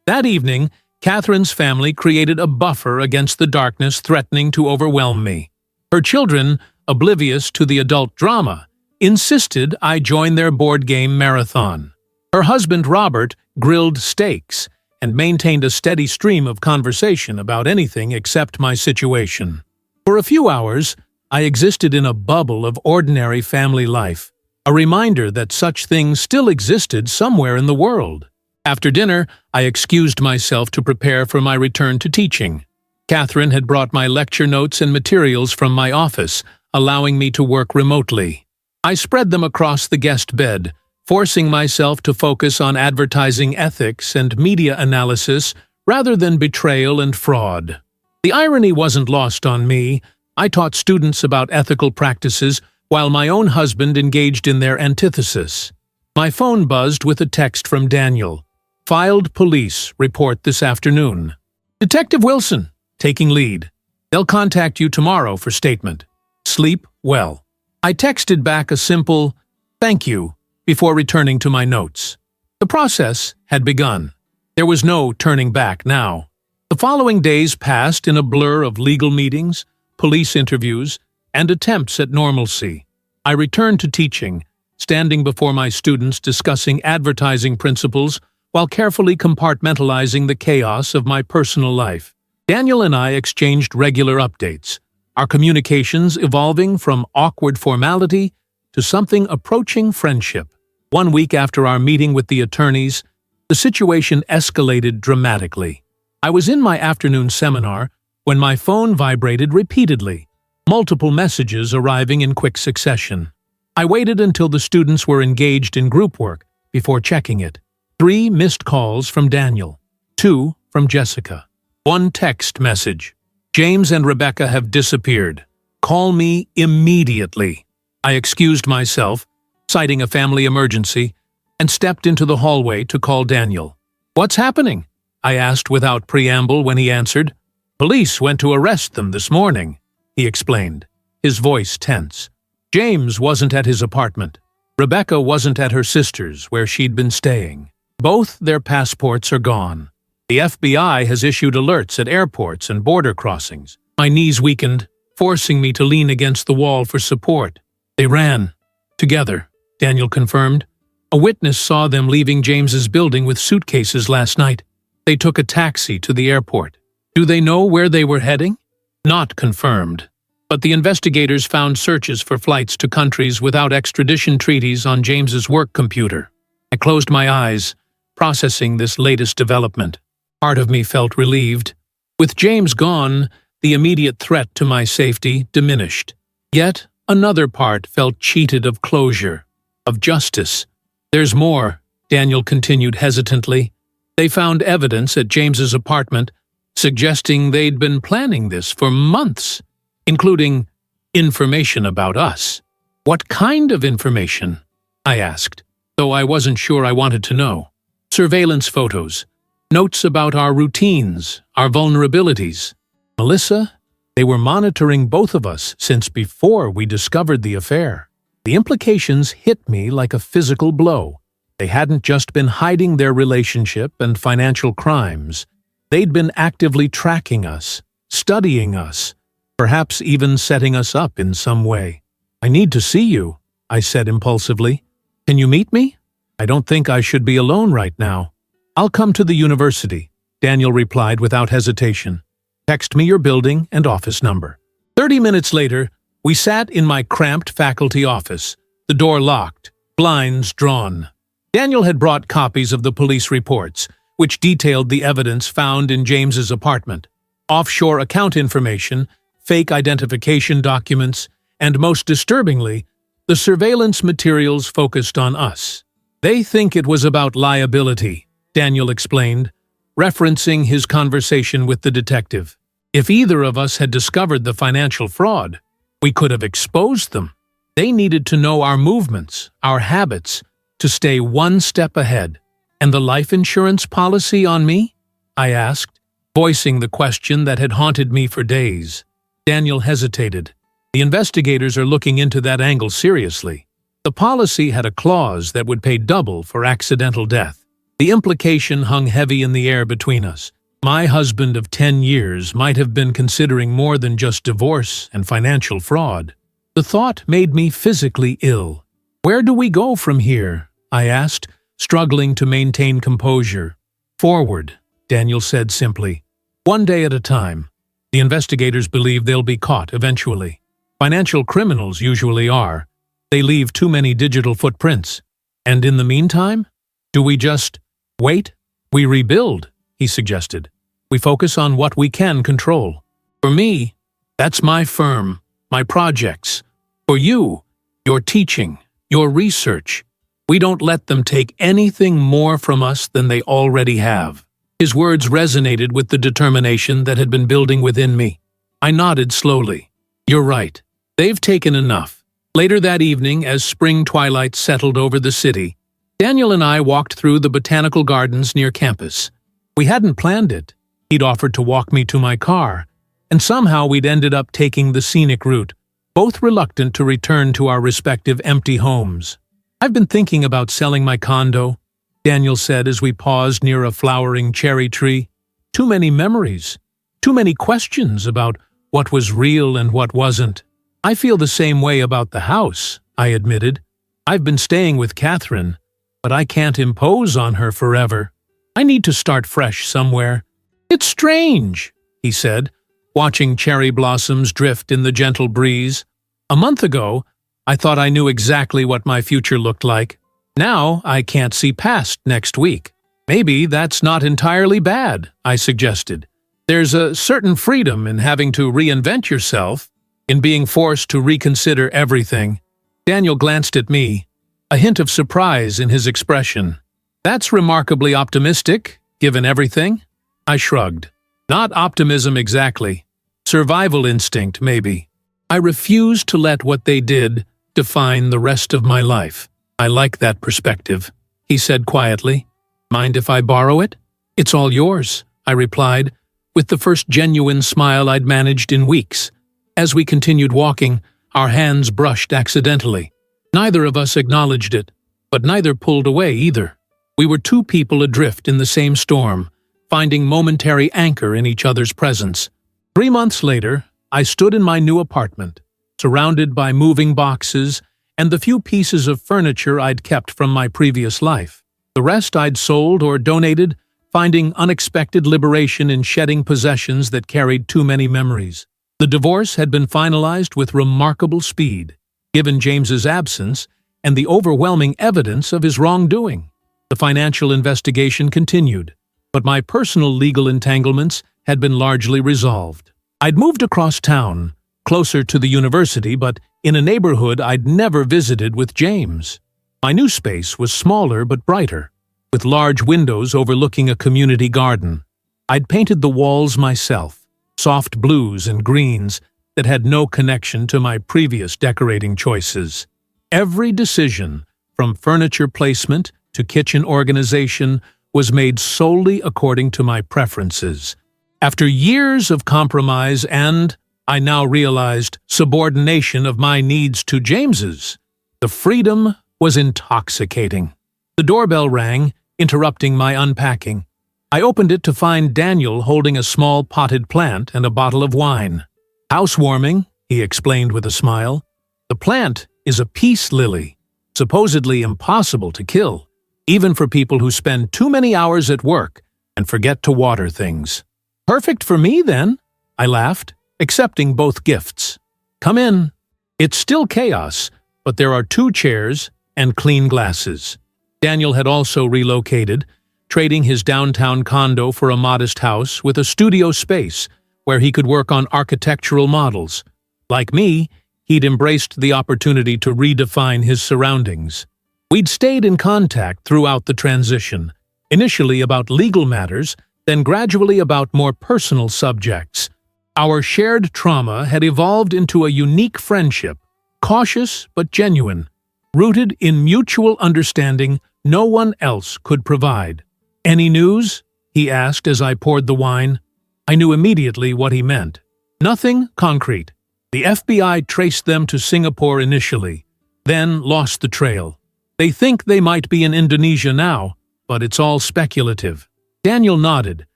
That evening, Catherine's family created a buffer against the darkness threatening to overwhelm me. Her children, oblivious to the adult drama, insisted I join their board game marathon. Her husband, Robert, grilled steaks and maintained a steady stream of conversation about anything except my situation. For a few hours, I existed in a bubble of ordinary family life, a reminder that such things still existed somewhere in the world. After dinner, I excused myself to prepare for my return to teaching. Catherine had brought my lecture notes and materials from my office, allowing me to work remotely. I spread them across the guest bed, forcing myself to focus on advertising ethics and media analysis rather than betrayal and fraud. The irony wasn't lost on me. I taught students about ethical practices while my own husband engaged in their antithesis. My phone buzzed with a text from Daniel. "Filed police report this afternoon. Detective Wilson, taking lead. They'll contact you tomorrow for statement. Sleep well." I texted back a simple, "Thank you," before returning to my notes. The process had begun. There was no turning back now. The following days passed in a blur of legal meetings, police interviews, and attempts at normalcy. I returned to teaching, standing before my students discussing advertising principles while carefully compartmentalizing the chaos of my personal life. Daniel and I exchanged regular updates, our communications evolving from awkward formality to something approaching friendship. 1 week after our meeting with the attorneys, the situation escalated dramatically. I was in my afternoon seminar when my phone vibrated repeatedly, multiple messages arriving in quick succession. I waited until the students were engaged in group work before checking it. 3 missed calls from Daniel, 2 from Jessica. 1 text message. James and Rebecca have disappeared. Call me immediately. I excused myself, citing a family emergency, and stepped into the hallway to call Daniel. What's happening? I asked without preamble when he answered. Police went to arrest them this morning, he explained, his voice tense. James wasn't at his apartment. Rebecca wasn't at her sister's, where she'd been staying. Both their passports are gone. The FBI has issued alerts at airports and border crossings. My knees weakened, forcing me to lean against the wall for support. They ran. Together, Daniel confirmed. A witness saw them leaving James's building with suitcases last night. They took a taxi to the airport. Do they know where they were heading? Not confirmed. But the investigators found searches for flights to countries without extradition treaties on James's work computer. I closed my eyes, processing this latest development. Part of me felt relieved. With James gone, the immediate threat to my safety diminished. Yet, another part felt cheated of closure, of justice. There's more, Daniel continued hesitantly. They found evidence at James's apartment suggesting they'd been planning this for months, including information about us. What kind of information? I asked, though I wasn't sure I wanted to know. Surveillance photos, notes about our routines, our vulnerabilities. Melissa, they were monitoring both of us since before we discovered the affair. The implications hit me like a physical blow. They hadn't just been hiding their relationship and financial crimes. They'd been actively tracking us, studying us, perhaps even setting us up in some way. I need to see you, I said impulsively. Can you meet me? I don't think I should be alone right now. I'll come to the university, Daniel replied without hesitation. Text me your building and office number. 30 minutes later, we sat in my cramped faculty office, the door locked, blinds drawn. Daniel had brought copies of the police reports, which detailed the evidence found in James's apartment. Offshore account information, fake identification documents, and most disturbingly, the surveillance materials focused on us. They think it was about liability, Daniel explained, referencing his conversation with the detective. If either of us had discovered the financial fraud, we could have exposed them. They needed to know our movements, our habits, to stay one step ahead. And the life insurance policy on me? I asked, voicing the question that had haunted me for days. Daniel hesitated. The investigators are looking into that angle seriously. The policy had a clause that would pay double for accidental death. The implication hung heavy in the air between us. My husband of 10 years might have been considering more than just divorce and financial fraud. The thought made me physically ill. Where do we go from here? I asked, struggling to maintain composure. Forward, Daniel said simply. One day at a time. The investigators believe they'll be caught eventually. Financial criminals usually are. They leave too many digital footprints. And in the meantime, do we just wait? We rebuild, he suggested. We focus on what we can control. For me, that's my firm, my projects. For you, your teaching, your research. We don't let them take anything more from us than they already have. His words resonated with the determination that had been building within me. I nodded slowly. You're right. They've taken enough. Later that evening, as spring twilight settled over the city, Daniel and I walked through the botanical gardens near campus. We hadn't planned it. He'd offered to walk me to my car, and somehow we'd ended up taking the scenic route, both reluctant to return to our respective empty homes. I've been thinking about selling my condo, Daniel said as we paused near a flowering cherry tree. Too many memories, too many questions about what was real and what wasn't. I feel the same way about the house, I admitted. "I've been staying with Catherine, but I can't impose on her forever. I need to start fresh somewhere." "It's strange," he said, watching cherry blossoms drift in the gentle breeze. "A month ago, I thought I knew exactly what my future looked like. Now I can't see past next week." "Maybe that's not entirely bad," I suggested. "There's a certain freedom in having to reinvent yourself, in being forced to reconsider everything." Daniel glanced at me, a hint of surprise in his expression. "That's remarkably optimistic, given everything." I shrugged. "Not optimism exactly. Survival instinct, maybe. I refuse to let what they did define the rest of my life." "I like that perspective," he said quietly. "Mind if I borrow it?" "It's all yours," I replied, with the first genuine smile I'd managed in weeks. As we continued walking, our hands brushed accidentally. Neither of us acknowledged it, but neither pulled away either. We were two people adrift in the same storm, finding momentary anchor in each other's presence. 3 months later, I stood in my new apartment, surrounded by moving boxes and the few pieces of furniture I'd kept from my previous life. The rest I'd sold or donated, finding unexpected liberation in shedding possessions that carried too many memories. The divorce had been finalized with remarkable speed, given James's absence and the overwhelming evidence of his wrongdoing. The financial investigation continued, but my personal legal entanglements had been largely resolved. I'd moved across town, closer to the university, but in a neighborhood I'd never visited with James. My new space was smaller but brighter, with large windows overlooking a community garden. I'd painted the walls myself, soft blues and greens that had no connection to my previous decorating choices. Every decision, from furniture placement to kitchen organization, was made solely according to my preferences. After years of compromise and, I now realized, subordination of my needs to James's, the freedom was intoxicating. The doorbell rang, interrupting my unpacking. I opened it to find Daniel holding a small potted plant and a bottle of wine. "Housewarming," he explained with a smile. "The plant is a peace lily, supposedly impossible to kill, even for people who spend too many hours at work and forget to water things." "Perfect for me, then," I laughed, accepting both gifts. "Come in." It's still chaos, but there are 2 chairs and clean glasses. Daniel had also relocated, trading his downtown condo for a modest house with a studio space where he could work on architectural models. Like me, he'd embraced the opportunity to redefine his surroundings. We'd stayed in contact throughout the transition, initially about legal matters, then gradually about more personal subjects. Our shared trauma had evolved into a unique friendship, cautious but genuine, rooted in mutual understanding no one else could provide. "Any news?" he asked as I poured the wine. I knew immediately what he meant. Nothing concrete. The FBI traced them to Singapore initially, then lost the trail. They think they might be in Indonesia now, but it's all speculative. Daniel nodded,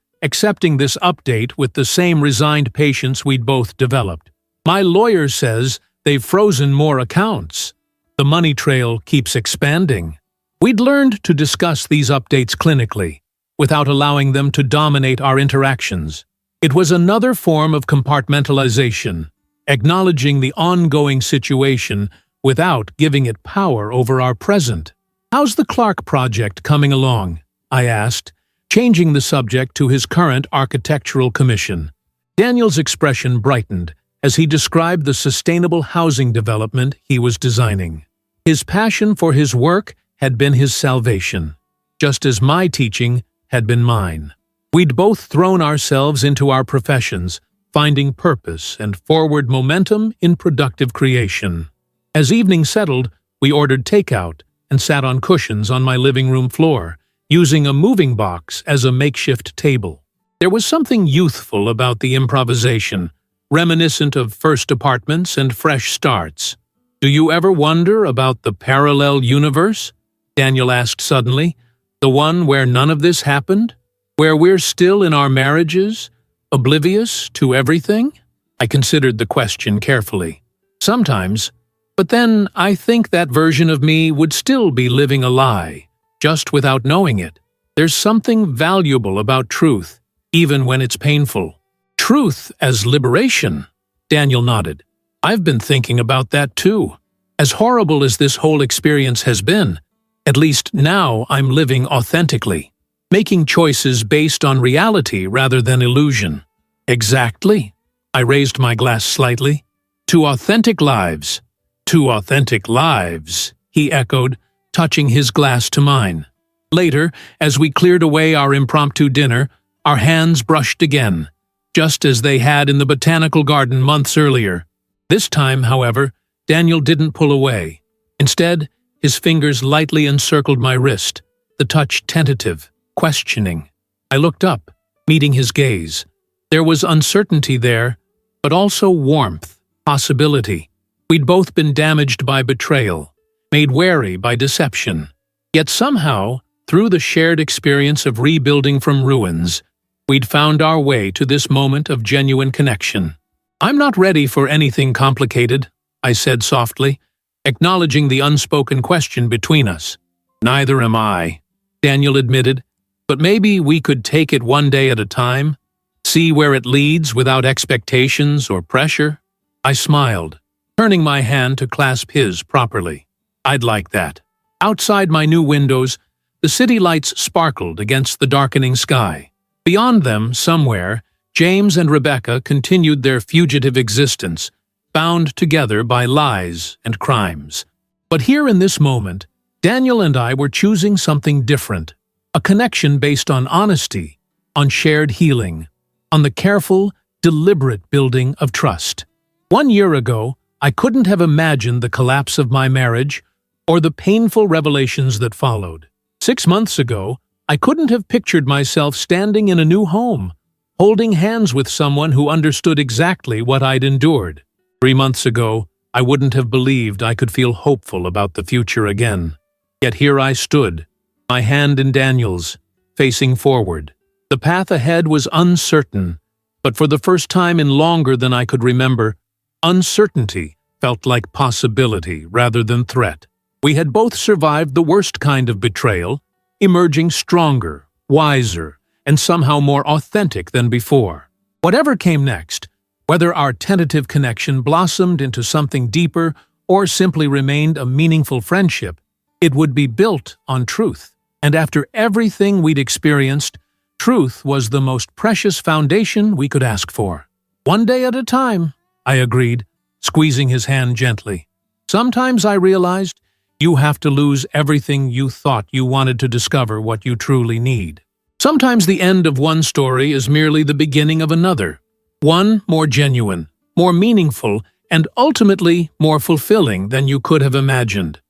accepting this update with the same resigned patience we'd both developed. "My lawyer says they've frozen more accounts. The money trail keeps expanding." We'd learned to discuss these updates clinically, without allowing them to dominate our interactions. It was another form of compartmentalization, acknowledging the ongoing situation without giving it power over our present. "How's the Clark project coming along?" I asked, changing the subject to his current architectural commission. Daniel's expression brightened as he described the sustainable housing development he was designing. His passion for his work had been his salvation, just as my teaching had been mine. We'd both thrown ourselves into our professions, finding purpose and forward momentum in productive creation. As evening settled, we ordered takeout and sat on cushions on my living room floor, using a moving box as a makeshift table. There was something youthful about the improvisation, reminiscent of first apartments and fresh starts. "Do you ever wonder about the parallel universe?" Daniel asked suddenly. "The one where none of this happened? Where we're still in our marriages, oblivious to everything?" I considered the question carefully. "Sometimes, But then I think that version of me would still be living a lie, just without knowing it. There's something valuable about truth, even when it's painful. Truth as liberation. Daniel nodded. I've been thinking about that too. As horrible as this whole experience has been, at least now I'm living authentically, making choices based on reality rather than illusion. Exactly. I raised my glass slightly. To authentic lives. To authentic lives, he echoed, touching his glass to mine. Later, as we cleared away our impromptu dinner, our hands brushed again, just as they had in the botanical garden months earlier. This time, however, Daniel didn't pull away. Instead, his fingers lightly encircled my wrist, the touch tentative, questioning. I looked up, meeting his gaze. There was uncertainty there, but also warmth, possibility. We'd both been damaged by betrayal, made wary by deception. Yet somehow, through the shared experience of rebuilding from ruins, we'd found our way to this moment of genuine connection. I'm not ready for anything complicated, I said softly, acknowledging the unspoken question between us. Neither am I, Daniel admitted, but maybe we could take it one day at a time, see where it leads without expectations or pressure. I smiled, turning my hand to clasp his properly. I'd like that. Outside my new windows, the city lights sparkled against the darkening sky. Beyond them, somewhere, James and Rebecca continued their fugitive existence, bound together by lies and crimes. But here in this moment, Daniel and I were choosing something different, a connection based on honesty, on shared healing, on the careful, deliberate building of trust. 1 year ago, I couldn't have imagined the collapse of my marriage or the painful revelations that followed. 6 months ago, I couldn't have pictured myself standing in a new home, holding hands with someone who understood exactly what I'd endured. 3 months ago, I wouldn't have believed I could feel hopeful about the future again. Yet here I stood, my hand in Daniel's, facing forward. The path ahead was uncertain, but for the first time in longer than I could remember, uncertainty felt like possibility rather than threat. We had both survived the worst kind of betrayal, emerging stronger, wiser, and somehow more authentic than before. Whatever came next, whether our tentative connection blossomed into something deeper or simply remained a meaningful friendship, it would be built on truth. And after everything we'd experienced, truth was the most precious foundation we could ask for. One day at a time, I agreed, squeezing his hand gently. Sometimes I realized you have to lose everything you thought you wanted to discover what you truly need. Sometimes the end of one story is merely the beginning of another, one more genuine, more meaningful, and ultimately more fulfilling than you could have imagined.